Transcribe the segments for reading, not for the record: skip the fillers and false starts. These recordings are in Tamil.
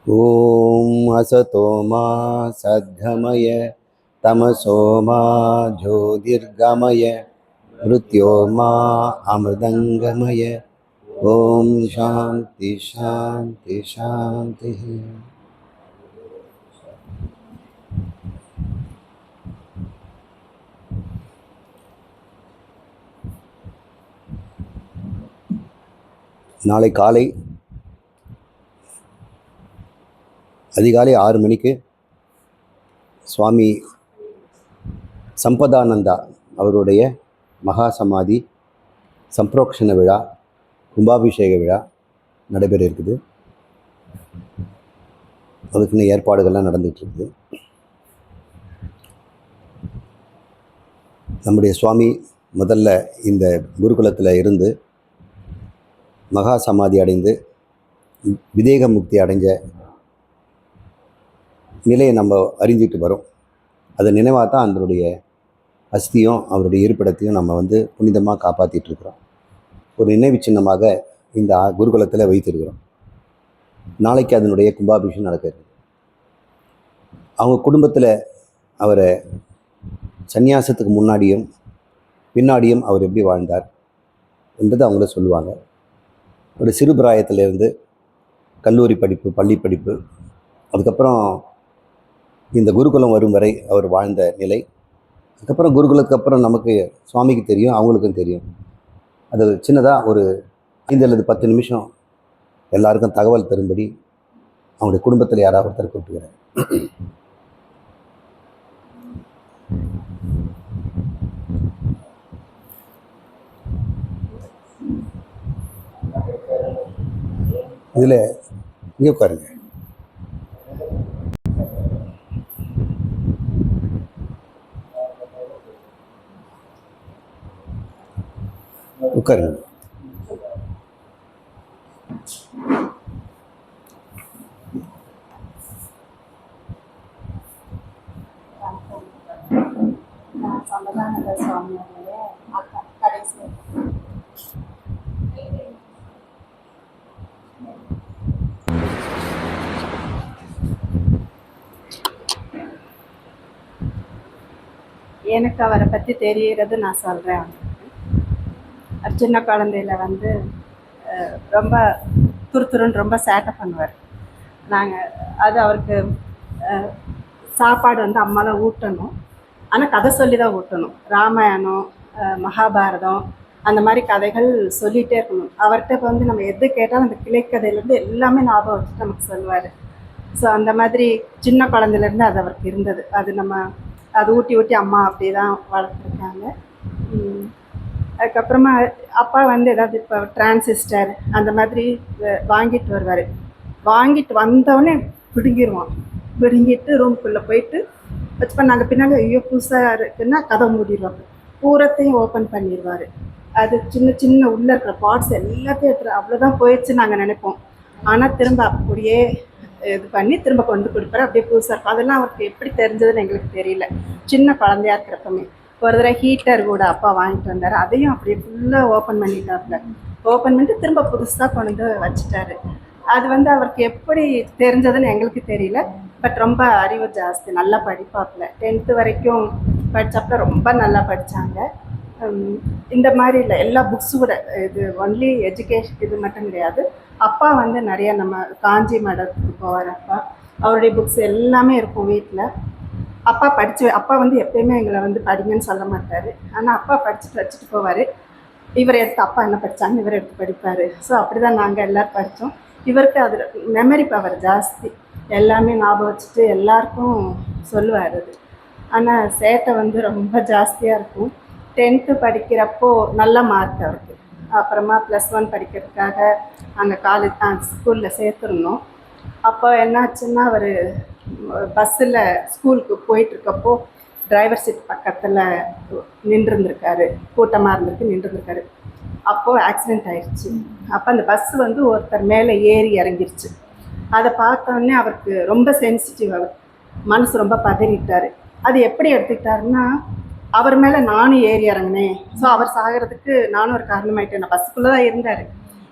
ॐ असतो मा सद्गमय तमसो मा ज्योतिर्गमय मृत्योर्मा अमृतङ्गमय। ॐ शान्ति शान्ति शान्तिः। நாளை காலை அதிகாலை 6 மணிக்கு சுவாமி சம்பதானந்தா அவருடைய மகா சமாதி சம்பிரோக்ஷண விழா, கும்பாபிஷேக விழா நடைபெற இருக்குது. அதுக்குன்னு ஏற்பாடுகள்லாம் நடந்துகிட்ருக்குது. நம்முடைய சுவாமி முதல்ல இந்த குருகுலத்தில் இருந்து மகா சமாதி அடைந்து விதேக முக்தி அடைஞ்ச நிலையை நம்ம அறிஞ்சிட்டு வரோம். அதை நினைவாக தான் அதனுடைய அஸ்தியும் அவருடைய இருப்பிடத்தையும் நம்ம புனிதமாக காப்பாற்றிட்டுருக்குறோம். ஒரு நினைவு சின்னமாக இந்த குருகுலத்தில் வைத்திருக்கிறோம். நாளைக்கு அதனுடைய கும்பாபிஷேகம் நடக்கிறது. அவங்க குடும்பத்தில் அவரை சந்நியாசத்துக்கு முன்னாடியும் பின்னாடியும் அவர் எப்படி வாழ்ந்தார் என்றது அவங்கள சொல்லுவாங்க. ஒரு சிறு பிராயத்திலேருந்து கல்லூரி படிப்பு, பள்ளி படிப்பு, அதுக்கப்புறம் இந்த குருகுலம் வரும் வரை அவர் வாழ்ந்த நிலை, அதுக்கப்புறம் குருகுலத்துக்கு அப்புறம் நமக்கு சுவாமிக்கு தெரியும், அவங்களுக்கும் தெரியும். அது சின்னதாக ஒரு 5 அல்லது 10 நிமிஷம் எல்லாருக்கும் தகவல் தரும்படி அவங்களுடைய குடும்பத்தில் யாராவது ஒருத்தர் கூப்பிட்டுக்கிறேன். இதில் இங்கே உட்காருங்க. உட்காருங்க. சம்பதானந்த சுவாமியோடைய அக்கா கடைசி எனக்கு அவரை பற்றி தெரிகிறது நான் சொல்கிறேன். சின்ன குழந்தையில் ரொம்ப துருத்துருன்னு ரொம்ப சேட்டை பண்ணுவார். அது அவருக்கு சாப்பாடு அம்மா தான் ஊட்டணும், ஆனால் கதை சொல்லி தான் ஊட்டணும். ராமாயணம், மகாபாரதம் அந்த மாதிரி கதைகள் சொல்லிகிட்டே இருக்கணும். அவர்கிட்ட இப்போ நம்ம எது கேட்டாலும் அந்த கிளைக்கதையிலேருந்து எல்லாமே ஞாபகம் வச்சுட்டு நமக்கு சொல்லுவார். ஸோ அந்த மாதிரி சின்ன குழந்தையிலேருந்து அது அவருக்கு இருந்தது. அது ஊட்டி ஊட்டி அம்மா அப்படி தான் வளர்த்துருக்காங்க. அதுக்கப்புறமா அப்பா ஏதாவது இப்போ டிரான்சிஸ்டர் அந்த மாதிரி வாங்கிட்டு வருவார். வாங்கிட்டு வந்தோடனே பிடுங்கிட்டு ரூம்குள்ளே போயிட்டு வச்சுப்பா. நாங்கள் பின்னாடி ஐயோ புதுசாக இருக்குன்னா கதை மூடிடுவாங்க, பூரத்தையும் ஓப்பன் பண்ணிடுவார். அது சின்ன சின்ன உள்ளே இருக்கிற பார்ட்ஸ் எல்லாத்தையும் எடுத்துகிட்டு அவ்வளோதான் போயிடுச்சு நாங்கள் நினைப்போம். ஆனால் திரும்ப அப்படியே இது பண்ணி திரும்ப கொண்டு கொடுப்பாரு. அப்படியே புதுசாக இருக்கும். அதெல்லாம் அவருக்கு எப்படி தெரிஞ்சதுன்னு எங்களுக்கு தெரியல. சின்ன குழந்தையா இருக்கிறப்பமே ஒரு தடவை ஹீட்டர் கூட அப்பா வாங்கிட்டு வந்தார். அதையும் அப்படியே ஃபுல்லாக ஓப்பன் பண்ணிட்டாப்புல. ஓப்பன் பண்ணிட்டு திரும்ப புதுசாக கொண்டு வச்சுட்டாரு. அது அவருக்கு எப்படி தெரிஞ்சதுன்னு எங்களுக்கு தெரியல. பட் ரொம்ப அறிவு ஜாஸ்தி, நல்லா படிப்பாப்புல. 10th வரைக்கும் படித்தப்பல ரொம்ப நல்லா படித்தாங்க. இந்த மாதிரி இல்லை, எல்லா புக்ஸும் கூட இது ஒன்லி எஜுகேஷன் இது மட்டும் கிடையாது. அப்பா நிறைய நம்ம காஞ்சி மடத்துக்கு போவார். அவருடைய புக்ஸ் எல்லாமே இருக்கும் வீட்டில். அப்பா எப்பயுமே எங்களை படிங்கன்னு சொல்ல மாட்டார். ஆனால் அப்பா படிச்சுட்டு வச்சுட்டு போவார். இவர் எடுத்து அப்பா என்ன படித்தாங்கன்னு இவர் எடுத்து படிப்பார். ஸோ அப்படி தான் நாங்கள் எல்லோரும் படித்தோம். இவருக்கு அது மெமரி பவர் ஜாஸ்தி, எல்லாமே ஞாபகம் வச்சுட்டு எல்லாருக்கும் சொல்லுவார். அது ஆனால் சேட்டை ரொம்ப ஜாஸ்தியாக இருக்கும். 10th படிக்கிறப்போ நல்ல மார்க் அவருக்கு. அப்புறமா +1 படிக்கிறதுக்காக அங்கே ஸ்கூலில் சேர்த்துருந்தோம். அப்போ என்னாச்சுன்னா அவர் பஸ்ஸில் ஸ்கூலுக்கு போயிட்டுருக்கப்போ டிரைவர் சீட் பக்கத்தில் நின்றுருந்துருக்காரு. கூட்டமாக நின்றுருந்துருக்காரு. அப்போது ஆக்சிடெண்ட் ஆயிடுச்சு. அப்போ அந்த பஸ் ஒருத்தர் மேலே ஏறி இறங்கிருச்சு. அதை பார்த்தோன்னே அவருக்கு ரொம்ப சென்சிட்டிவ், அவர் மனசு ரொம்ப பதறிட்டார். அது எப்படி எடுத்துக்கிட்டாருன்னா, அவர் மேலே நானும் ஏறி இறங்கினேன், ஸோ அவர் சாகிறதுக்கு நானும் ஒரு காரணமாயிட்டேன். நான் பஸ்ஸுக்குள்ளே தான் இருந்தார்.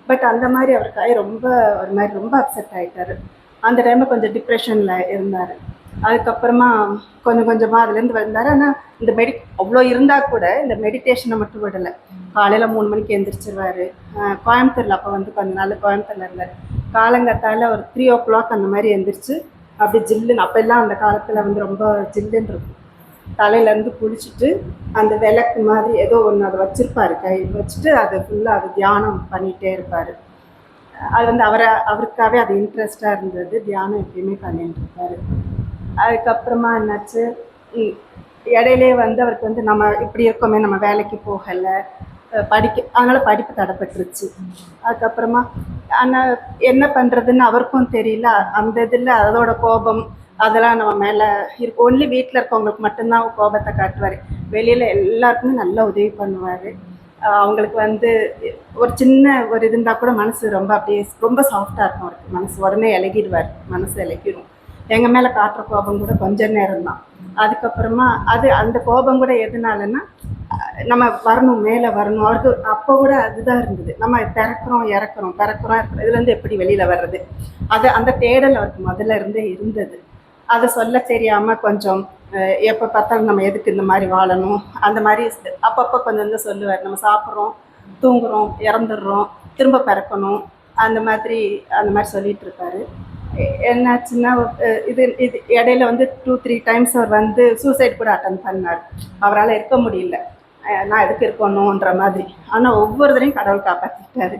பட் அந்த மாதிரி அவருக்காக ரொம்ப ஒரு மாதிரி ரொம்ப அப்செட் ஆகிட்டார். அந்த டைமில் கொஞ்சம் டிப்ரெஷனில் இருந்தார். அதுக்கப்புறமா கொஞ்சம் கொஞ்சமாக அதுலேருந்து வந்தார். ஆனால் இந்த அவ்வளோ இருந்தால் கூட இந்த மெடிடேஷனை மட்டும் விடலை. காலையில் 3 மணிக்கு எழுந்திரிச்சிருவார். கோயம்புத்தூரில் அப்போ வந்து கொஞ்ச நாள் கோயம்புத்தூரில் இருந்தார். காலங்காத்தால ஒரு 3 o'clock அந்த மாதிரி எழுந்திரிச்சு அப்படி ஜில்லுன்னு, அப்போல்லாம் அந்த காலத்தில் வந்து ரொம்ப ஜில்லுன்னு இருக்கும். தலையிலேருந்து குளிச்சுட்டு அந்த விளக்கு மாதிரி ஏதோ ஒன்று அதை வச்சுருப்பார், கையில் வச்சுட்டு அது ஃபுல்லாக அது தியானம் பண்ணிகிட்டே இருப்பார். அது வந்து அவருக்காகவே அது இன்ட்ரெஸ்டாக இருந்தது. தியானம் எப்பயுமே பண்ணிட்டு இருப்பார். அதுக்கப்புறமா என்னாச்சு, இடையிலே வந்து அவருக்கு வந்து நம்ம இப்படி இருக்கோமே, நம்ம வேலைக்கு போகலை, அதனால் படிப்பு தடைப்பட்டுருச்சு. அதுக்கப்புறமா ஆனால் என்ன பண்ணுறதுன்னு அவருக்கும் தெரியல. அந்த இதில் அதோட கோபம் அதெல்லாம் நம்ம மேலே இருக்கு. ஒன்லி வீட்டில் இருக்கவங்களுக்கு மட்டும்தான் கோபத்தை காட்டுவார். வெளியில் எல்லாருக்குமே நல்லா உதவி பண்ணுவார். அவங்களுக்கு வந்து ஒரு சின்ன ஒரு இது இருந்தால் கூட மனசு ரொம்ப அப்படியே ரொம்ப சாஃப்டாக இருக்கும் அவருக்கு. மனசு உடனே இலகிடுவார், மனசு இலகிடும். எங்கள் மேலே காட்டுற கோபம் கூட கொஞ்ச நேரம் தான். அதுக்கப்புறமா அந்த கோபம் கூட எதனாலன்னா, நம்ம வரணும், மேலே வரணும். அவருக்கு அப்போ கூட அதுதான் இருந்தது. நம்ம பிறக்கிறோம் இறக்குறோம் இதுலேருந்து எப்படி வெளியில் வர்றது, அந்த தேடல் அவருக்கு முதல்ல இருந்தே இருந்தது. அதை சொல்ல தெரியாமல் கொஞ்சம் எப்போ பார்த்தாலும் நம்ம எதுக்கு இந்த மாதிரி வாழணும், அந்த மாதிரி அப்பப்போ கொஞ்சம் சொல்லுவார். நம்ம சாப்பிட்றோம், தூங்குறோம், இறந்துடுறோம், திரும்ப பிறக்கணும், அந்த மாதிரி சொல்லிகிட்டு இருப்பார். என்னாச்சுன்னா இது இடையில வந்து 2-3 times அவர் வந்து சூசைட் கூட அட்டன் பண்ணார். அவரால் இருக்க முடியல, நான் எதுக்கு இருக்கணுன்ற மாதிரி. ஆனால் ஒவ்வொரு தடையும் கடவுள் காப்பாற்றிட்டாரு.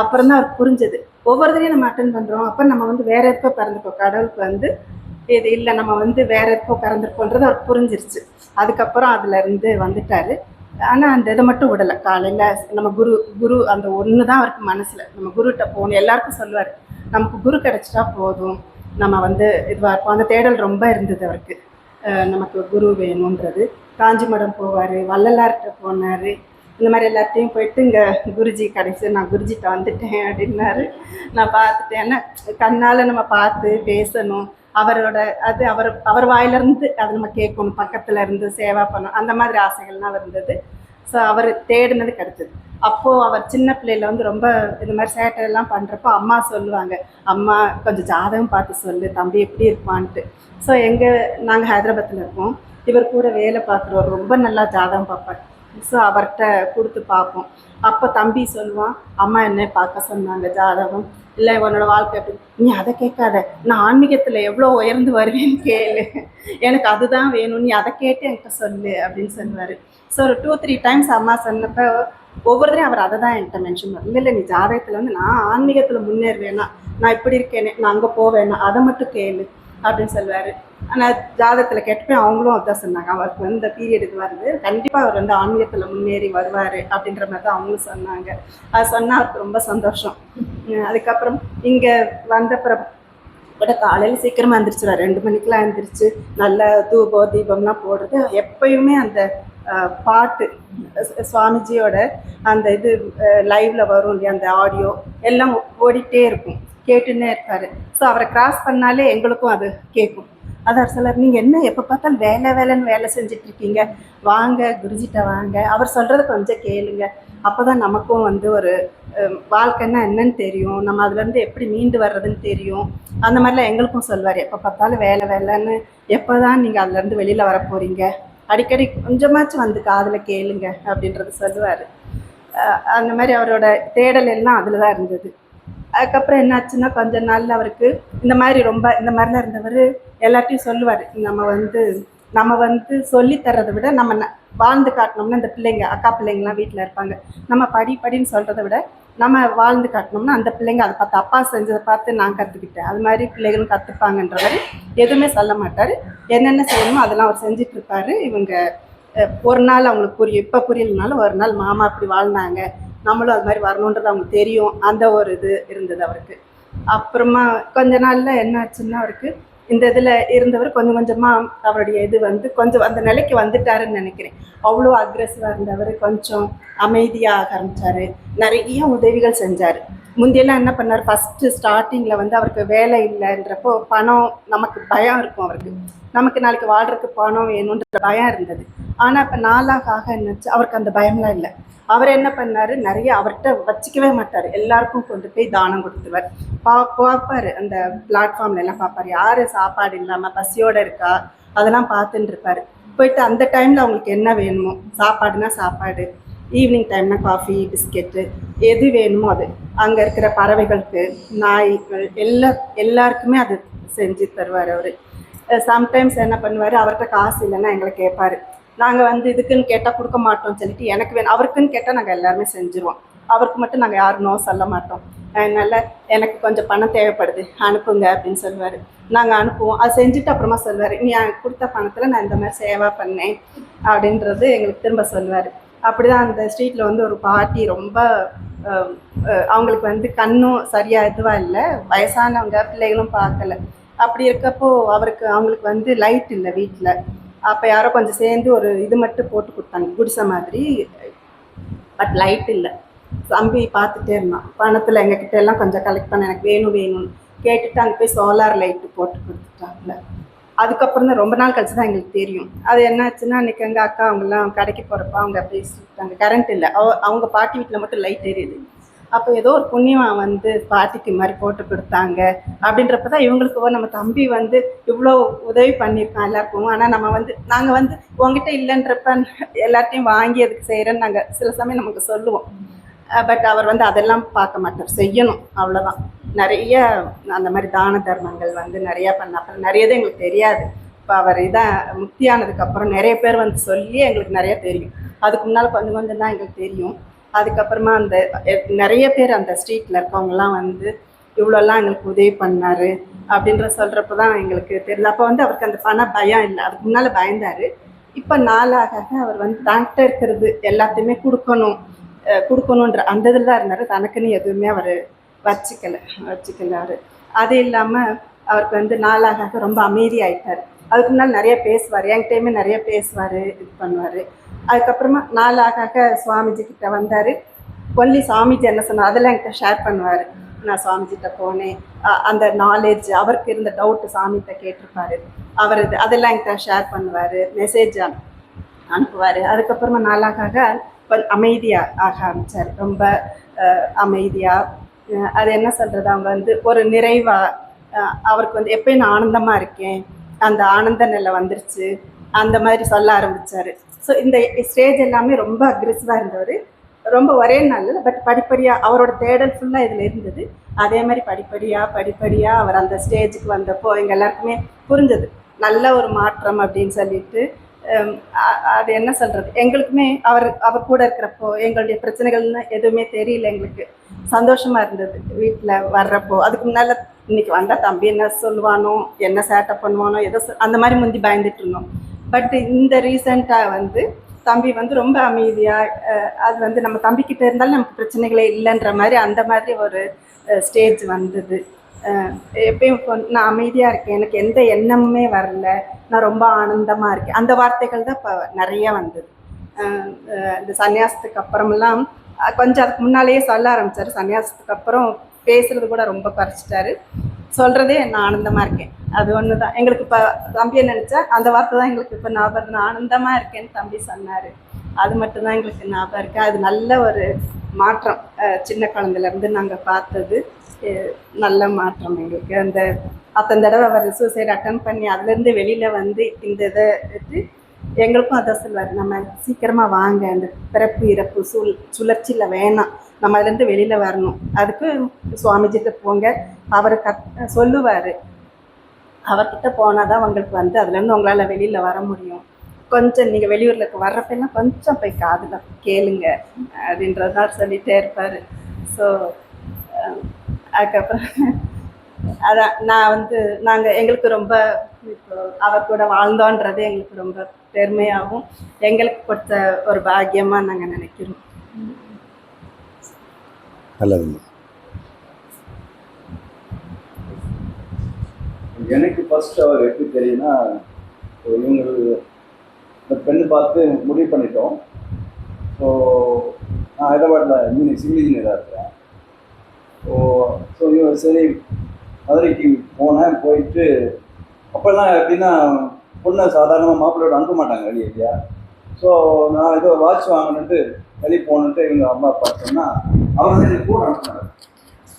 அப்புறம் தான் அவருக்கு புரிஞ்சது, ஒவ்வொரு தடையும் நம்ம அட்டன் பண்ணுறோம், அப்போ நம்ம வந்து வேற எதுக்கோ பிறந்திருக்கோம், கடவுளுக்கு வந்து இது இல்லை, நம்ம வந்து வேற எதுக்கோ பிறந்திருக்கோன்றது அவருக்கு புரிஞ்சிருச்சு. அதுக்கப்புறம் அதுலேருந்து வந்துட்டார். ஆனால் அந்த இதை மட்டும் விடலை. காலையில் நம்ம குரு அந்த ஒன்று தான் அவருக்கு மனசில், நம்ம குருகிட்ட போகணும். எல்லாருக்கும் சொல்லுவார், நமக்கு குரு கிடச்சிட்டா போதும், நம்ம வந்து இதுவாக இருப்போம். அந்த தேடல் ரொம்ப இருந்தது அவருக்கு, நமக்கு குரு வேணுன்றது. காஞ்சி மடம் போவார், வள்ளலார்கிட்ட போனார். இந்த மாதிரி எல்லார்ட்டையும் போயிட்டு, இங்கே குருஜி கடைசி நான் குருஜிட்ட வந்துட்டேன் அப்படின்னாரு. நான் பார்த்துட்டேன். ஏன்னா கண்ணால் நம்ம பார்த்து பேசணும், அவரோட அவர் வாயிலிருந்து அதை நம்ம கேட்கணும், பக்கத்தில் இருந்து சேவா பண்ணணும், அந்த மாதிரி ஆசைகள்லாம் இருந்தது. ஸோ அவர் தேடினது கிடச்சிது. அப்போது அவர் சின்ன பிள்ளையில் வந்து ரொம்ப இது மாதிரி சேட்டையெல்லாம் பண்ணுறப்போ அம்மா சொல்லுவாங்க, அம்மா கொஞ்சம் ஜாதகம் பார்த்து சொல்லு, தம்பி எப்படி இருப்பான்ட்டு. ஸோ நாங்கள் ஹைதராபாத்தில் இருக்கோம். இவர் கூட வேலை பார்க்குறவர் ரொம்ப நல்லா ஜாதகம் பார்ப்பார். ஸோ அவர்கிட்ட கொடுத்து பார்ப்போம். அப்போ தம்பி சொல்லுவான், அம்மா என்ன பார்க்க சொன்னாங்க ஜாதகம், இல்லை உன்னோட வாழ்க்கை எப்படி, நீ அதை கேட்காத, நான் ஆன்மீகத்தில் எவ்வளோ உயர்ந்து வருவேன்னு கேளு, எனக்கு அதுதான் வேணும், நீ அதை கேட்டு என்கிட்ட சொல்லு அப்படின்னு சொல்லுவார். ஸோ ஒரு 2-3 times அம்மா சொன்னப்போ ஒவ்வொருத்தரையும் அவர் அதை தான் என்கிட்ட மென்ஷன் பண்ண, இல்லை நீ ஜாதகத்தில் வந்து நான் ஆன்மீகத்தில் முன்னேறுவேனா, நான் இப்படி இருக்கேனே, நான் அங்கே போவேனா, அதை மட்டும் கேளு அப்படின்னு சொல்லுவார். ஆனால் ஜாதகத்தில் கேட்டப்போ அவங்களும் அதான் சொன்னாங்க, அவருக்கு வந்து இந்த பீரியடுக்கு வருது, கண்டிப்பாக அவர் வந்து ஆன்மீகத்தில் முன்னேறி வருவார் அப்படின்ற மாதிரி தான் அவங்களும் சொன்னாங்க. அது சொன்னால் அவருக்கு ரொம்ப சந்தோஷம். அதுக்கப்புறம் இங்கே வந்தப்புறம் கூட காலையில் சீக்கிரமாக எழுந்திரிச்சிடுவார். 2 மணிக்கெலாம் எழுந்திரிச்சு நல்ல தூபம் தீபம்லாம் போடுறது. எப்பயுமே அந்த பாட்டு சுவாமிஜியோட அந்த இது லைவில் வரும் இல்லையா, அந்த ஆடியோ எல்லாம் ஓடிட்டே இருக்கும், கேட்டுன்னே இருப்பார். ஸோ அவரை கிராஸ் பண்ணாலே எங்களுக்கும் அது கேட்கும். அதான் சிலர், நீங்கள் என்ன எப்போ பார்த்தாலும் வேலைன்னு வேலை செஞ்சிட்ருக்கீங்க, வாங்க குருஜிட்ட வாங்க, அவர் சொல்கிறத கொஞ்சம் கேளுங்க, அப்போ தான் நமக்கும் வந்து ஒரு வாழ்க்கைன்னா என்னன்னு தெரியும், நம்ம அதுலேருந்து எப்படி மீண்டு வர்றதுன்னு தெரியும். அந்த மாதிரிலாம் எங்களுக்கும் சொல்வார். எப்போ பார்த்தாலும் வேலைன்னு, எப்போ தான் நீங்கள் அதுலேருந்து வெளியில் வர போகிறீங்க, அடிக்கடி கொஞ்சமாச்சும் வந்து காதில் கேளுங்க அப்படின்றது சொல்லுவார். அந்த மாதிரி அவரோட தேடல் எல்லாம் அதில் தான் இருந்தது. அதுக்கப்புறம் என்னாச்சுன்னா, கொஞ்ச நாளில் அவருக்கு இந்த மாதிரிலாம் இருந்தவர் எல்லாத்தையும் சொல்லுவார், நம்ம வந்து சொல்லித்தரதை விட நம்ம வாழ்ந்து காட்டினோம்னா, இந்த பிள்ளைங்க அக்கா பிள்ளைங்களாம் வீட்டில் இருப்பாங்க, நம்ம படின்னு சொல்கிறத விட நம்ம வாழ்ந்து காட்டினோம்னா அந்த பிள்ளைங்க அதை பார்த்து, அப்பா செஞ்சதை பார்த்து நான் கற்றுக்கிட்டேன், அது மாதிரி பிள்ளைகளும் கற்றுப்பாங்கன்ற மாதிரி எதுவுமே சொல்ல மாட்டார். என்னென்ன செய்யணுமோ அதெல்லாம் அவர் செஞ்சிட்ருப்பார். இவங்க ஒரு நாள் அவங்களுக்கு புரியும், இப்போ புரியலனாலும் ஒரு நாள் மாமா அப்படி வாழ்ந்தாங்க, நம்மளும் அது மாதிரி வரணுன்றது அவங்களுக்கு தெரியும். அந்த ஒரு இது இருந்தது அவருக்கு. அப்புறமா கொஞ்ச நாளில் என்ன ஆச்சுன்னா, அவருக்கு இந்த இதில் இருந்தவர் கொஞ்சம் கொஞ்சமாக அவருடைய இது வந்து கொஞ்சம் அந்த நிலைக்கு வந்துட்டாருன்னு நினைக்கிறேன். அவ்வளோ அக்ரெசிவாக இருந்தவர் கொஞ்சம் அமைதியாக ஆரம்பித்தார், நிறைய உதவிகள் செஞ்சார். முந்தியெல்லாம் என்ன பண்ணார், ஃபஸ்ட்டு ஸ்டார்டிங்கில் வந்து அவருக்கு வேலை இல்லைன்றப்போ பணம் நமக்கு பயம் இருக்கும் அவருக்கு, நமக்கு நாளைக்கு வாழ்றதுக்கு பணம் வேணுன்ற பயம் இருந்தது. ஆனால் இப்போ நாளாக ஆக என்னச்சு, அவருக்கு அந்த பயம்லாம் இல்லை. அவர் என்ன பண்ணார், நிறைய அவர்கிட்ட வச்சுக்கவே மாட்டார், எல்லாருக்கும் கொண்டு போய் தானம் கொடுத்துருவார். பார்ப்பார், அந்த பிளாட்ஃபார்ம்ல எல்லாம் பார்ப்பார், யார் சாப்பாடு இல்லாமல் பசியோடு இருக்கா அதெல்லாம் பார்த்துட்டு இருப்பார். போயிட்டு அந்த டைமில் அவங்களுக்கு என்ன வேணுமோ, சாப்பாடுனா சாப்பாடு, ஈவினிங் டைம்னா காஃபி பிஸ்கெட்டு எது வேணுமோ அது, அங்கே இருக்கிற பறவைகளுக்கு நாய்கள் எல்லாருக்குமே அது செஞ்சு தருவார் அவர். சம்டைம்ஸ் என்ன பண்ணுவார், அவர்கிட்ட காசு இல்லைன்னா எங்களை கேட்பார். நாங்கள் வந்து இதுக்குன்னு கேட்டால் கொடுக்க மாட்டோம்னு சொல்லிட்டு எனக்கு வேணும், அவருக்குன்னு கேட்டால் நாங்கள் எல்லாருமே செஞ்சுருவோம். அவருக்கு மட்டும் நாங்கள் யாரும் நோ சொல்ல மாட்டோம். அதனால் எனக்கு கொஞ்சம் பணம் தேவைப்படுது அனுப்புங்க அப்படின்னு சொல்லுவார். நாங்கள் அனுப்புவோம். அது செஞ்சுட்டு அப்புறமா சொல்லுவார், நீ எனக்கு கொடுத்த பணத்தில் நான் இந்த மாதிரி சேவா பண்ணேன் அப்படின்றது எங்களுக்கு திரும்ப சொல்லுவார். அப்படி தான் அந்த ஸ்ட்ரீட்டில் வந்து ஒரு பாட்டி ரொம்ப அவங்களுக்கு வந்து கண்ணும் சரியாக இதுவாக இல்லை, வயசானவங்க பிள்ளைகளும் பார்க்கல. அப்படி இருக்கப்போ அவங்களுக்கு வந்து லைட் இல்லை வீட்டில். அப்போ யாரோ கொஞ்சம் சேர்ந்து ஒரு இது மட்டும் போட்டு கொடுத்தாங்க, குடிசை மாதிரி. பட் லைட் இல்லை. தம்பி பார்த்துட்டே இருந்தான், பணத்தில் எங்ககிட்ட எல்லாம் கொஞ்சம் கலெக்ட் பண்ண, எனக்கு வேணும்னு கேட்டுட்டு அங்கே போய் சோலார் லைட்டு போட்டு கொடுத்துட்டாங்க. அதுக்கப்புறம் தான் ரொம்ப நாள் கழிச்சு தான் எங்களுக்கு தெரியும். அது என்னாச்சுன்னா, அன்றைக்கி எங்கள் அக்கா அவங்கெல்லாம் கடைக்கு போகிறப்ப அவங்க பேசிட்டாங்க, கரண்ட் இல்லை, அவங்க பாட்டி வீட்டில் மட்டும் லைட் எரியுது. அப்போ ஏதோ ஒரு புண்ணியமாக வந்து பாட்டிக்கு மாதிரி போட்டு கொடுத்தாங்க. அப்படின்றப்ப தான் இவங்களுக்கு நம்ம தம்பி வந்து இவ்வளோ உதவி பண்ணியிருக்கான் எல்லாருக்கும். ஆனால் நாங்கள் வந்து உங்ககிட்ட இல்லைன்றப்ப எல்லாத்தையும் வாங்கி அதுக்கு செய்கிறேன்னு நாங்கள் சில சமயம் நமக்கு சொல்லுவோம். பட் அவர் வந்து அதெல்லாம் பார்க்க மாட்டார், செய்யணும் அவ்வளோதான். நிறைய அந்த மாதிரி தான தர்மங்கள் வந்து நிறையா அப்புறம் நிறையதே எங்களுக்கு தெரியாது. இப்போ அவர் இதான் முக்தியானதுக்கப்புறம் நிறைய பேர் வந்து சொல்லி எங்களுக்கு நிறைய தெரியும். அதுக்கு முன்னால் கொஞ்சம் கொஞ்சம் தான் எங்களுக்கு தெரியும். அதுக்கப்புறமா அந்த நிறைய பேர் அந்த ஸ்ட்ரீட்டில் இருக்கவங்கலாம் வந்து இவ்வளோலாம் எங்களுக்கு உதவி பண்ணார் அப்படின்ற சொல்கிறப்ப தான் எங்களுக்கு தெரியல. அப்போ வந்து அவருக்கு அந்த பண பயம் இல்லை, அதுக்கு முன்னால் பயந்தார். இப்போ நாளாக அவர் வந்து தன்கிட்ட இருக்கிறது எல்லாத்தையுமே கொடுக்கணுன்ற அந்த இதில் தான் இருந்தார். தனக்குன்னு எதுவுமே அவர் வச்சுக்கல அவர். அது இல்லாமல் அவருக்கு வந்து நாளாக ரொம்ப அமைதியாயிட்டார். அதுக்கு முன்னால் நிறைய பேசுவார், என்கிட்டயுமே நிறைய பேசுவார், இது பண்ணுவார். அதுக்கப்புறமா நாளாக சுவாமிஜி கிட்ட வந்தார். ஒன்லி சாமிஜி என்ன சொன்னார் அதெல்லாம் என்கிட்ட ஷேர் பண்ணுவார். நான் சுவாமிஜிட்ட போனேன், அந்த நாலேஜ், அவருக்கு இருந்த டவுட்டு சாமிகிட்ட கேட்டிருப்பாரு, அவர் அதெல்லாம் என்கிட்ட ஷேர் பண்ணுவார், மெசேஜ் அனுப்புவார். அதுக்கப்புறமா நாளாக அமைதியாக ஆக ஆரம்பித்தார், ரொம்ப அமைதியாக. அது என்ன சொல்கிறது, அவங்க வந்து ஒரு நிறைவாக அவருக்கு வந்து எப்பயும் நான் ஆனந்தமாக இருக்கேன், அந்த ஆனந்த நிலை வந்துருச்சு, அந்த மாதிரி சொல்ல ஆரம்பித்தார். ஸோ இந்த ஸ்டேஜ் எல்லாமே ரொம்ப அக்ரெசிவாக இருந்தவர். ரொம்ப ஒரே நாளில், பட் படிப்படியாக அவரோட தேடல் ஃபுல்லாக இதில் இருந்தது. அதே மாதிரி படிப்படியாக அவர் அந்த ஸ்டேஜுக்கு வந்தப்போ எங்கள் எல்லாருக்குமே புரிஞ்சது, நல்ல ஒரு மாற்றம் அப்படின்னு சொல்லிட்டு. அது என்ன சொல்கிறது, எங்களுக்குமே அவர் கூட இருக்கிறப்போ எங்களுடைய பிரச்சனைகள்னு எதுவுமே தெரியல, எங்களுக்கு சந்தோஷமாக இருந்தது வீட்டில் வர்றப்போ. அதுக்கு முன்னால் இன்றைக்கி வந்தால் தம்பி என்ன சொல்லுவானோ, என்ன சேட்டை பண்ணுவானோ, அந்த மாதிரி முந்தி பயந்துட்டு இருந்தோம். பட் இந்த ரீசெண்டாக வந்து தம்பி வந்து ரொம்ப அமைதியாக, அது வந்து நம்ம தம்பிக்கிட்ட இருந்தாலும் நமக்கு பிரச்சனைகளே இல்லைன்ற மாதிரி அந்த மாதிரி ஒரு ஸ்டேஜ் வந்தது. எப்பயும் நான் அமைதியாக இருக்கேன், எனக்கு எந்த எண்ணமுமே வரல, நான் ரொம்ப ஆனந்தமாக இருக்கேன், அந்த வார்த்தைகள் தான் இப்போ நிறைய வந்தது. இந்த சன்னியாசத்துக்கு அப்புறமெல்லாம் கொஞ்சம் அதுக்கு முன்னாலேயே சொல்ல ஆரம்பித்தார். சன்னியாசத்துக்கு அப்புறம் பேசுகிறது கூட ரொம்ப குறைச்சிட்டாரு. சொல்கிறதே நான் ஆனந்தமாக இருக்கேன், அது ஒன்று தான் எங்களுக்கு. இப்போ தம்பியை நினச்சா அந்த வார்த்தை தான் எங்களுக்கு இப்போ ஞாபகம், நான் ஆனந்தமாக இருக்கேன்னு தம்பி சொன்னார், அது மட்டும்தான் எங்களுக்கு ஞாபகம் இருக்குது. அது நல்ல ஒரு மாற்றம், சின்ன குழந்தையிலேருந்து நாங்கள் பார்த்தது நல்ல மாற்றம் எங்களுக்கு. அத்தனை தடவை அவர் சூசைட் அட்டன் பண்ணி அதுலேருந்து வெளியில் வந்து இந்த இதை எடுத்து எங்களுக்கும் அதை சொல்வார், நம்ம சீக்கிரமாக வாங்க, அந்த பிறப்பு இறப்பு சுழற்சியில் வேணாம், நம்ம அதுலேருந்து வெளியில் வரணும், அதுக்கு சுவாமிஜிட்ட போங்க, அவர் சொல்லுவார், அவர்கிட்ட போனால் தான் உங்களுக்கு வந்து அதுலேருந்து உங்களால் வெளியில் வர முடியும், கொஞ்சம் நீங்கள் வெளியூரில் வர்றப்பெல்லாம் கொஞ்சம் போய் காதில் கேளுங்க அப்படின்றதான் சொல்லிகிட்டே இருப்பார். ஸோ அதுக்கப்புறம் அதான் நான் வந்து எங்களுக்கு ரொம்ப இப்போ அவர் கூட வாழ்ந்தோன்றது எங்களுக்கு ரொம்ப பெருமையாகவும் எங்களுக்கு கொடுத்த ஒரு பாக்கியமாக நாங்கள் நினைக்கிறோம். நல்லதுங்க. எனக்கு ஃபர்ஸ்ட் அவர் எப்படி தெரியும்னா, இவங்க இந்த பெண்ணு பார்த்து முடிவு பண்ணிட்டோம். ஸோ நான் ஹைதராபாத்தில் சிவில் இன்ஜினியராக இருக்கிறேன். ஸோ சரி மதுரைக்கு போனேன். போயிட்டு அப்போ தான் எப்படின்னா பொண்ணை சாதாரணமாக மாப்பிள்ளையோட அனுப்ப மாட்டாங்க வெளியே இல்லையா. ஸோ நான் ஏதோ வாட்ச் வாங்கணுன்ட்டு வெளியே போகணுன்ட்டு இவங்க அம்மா அப்பா சொன்னால் அவங்க வந்து எனக்கு கூட அனுப்புனாங்க,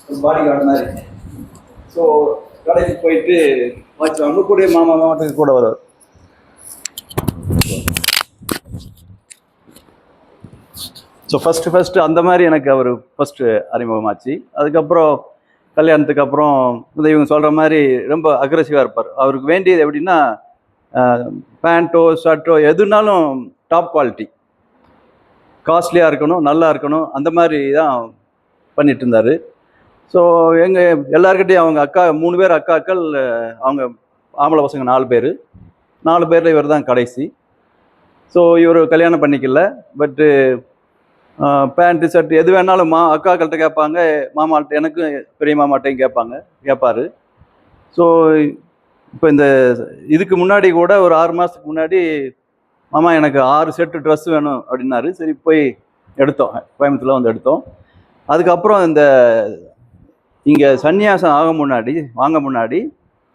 ஒரு பாடி கார்டு மாதிரி. ஸோ கடைக்கு போயிட்டு வாட்ச் வாங்க கூட மாமாட்டுக்கு கூட வருவார். ஸோ ஃபஸ்ட்டு அந்த மாதிரி எனக்கு அவர் ஃபஸ்ட்டு அறிமுகமாச்சு. அதுக்கப்புறம் கல்யாணத்துக்கு அப்புறம் இவங்க சொல்கிற மாதிரி ரொம்ப அக்ரெசிவாக இருப்பார். அவருக்கு வேண்டியது எப்படின்னா பேண்ட்டோ ஷர்ட்டோ எதுனாலும் டாப் குவாலிட்டி, காஸ்ட்லியாக இருக்கணும், நல்லா இருக்கணும், அந்த மாதிரி தான் பண்ணிட்டு இருந்தார். ஸோ எங்கள் எல்லாருக்கிட்டையும் அவங்க அக்கா 3 பேர் அக்காக்கள், அவங்க ஆம்பளை பசங்க 4 பேர், 4 பேரில் இவர் தான் கடைசி. ஸோ இவர் கல்யாணம் பண்ணிக்கல. பட்டு பேண்ட்டு ஷர்ட் எது வேணாலும் அக்காக்கள்கிட்ட கேட்பாங்க, மாமாள்கிட்ட, எனக்கும் பெரிய மாமாட்டையும் கேட்பார். ஸோ இப்போ இந்த இதுக்கு முன்னாடி கூட ஒரு 6 மாதத்துக்கு முன்னாடி மாமா எனக்கு 6 செட்டு ட்ரெஸ் வேணும் அப்படின்னாரு. சரி போய் எடுத்தோம், கோயம்புத்தூரில் வந்து எடுத்தோம். அதுக்கப்புறம் இந்த இங்கே சன்னியாசம் வாங்க முன்னாடி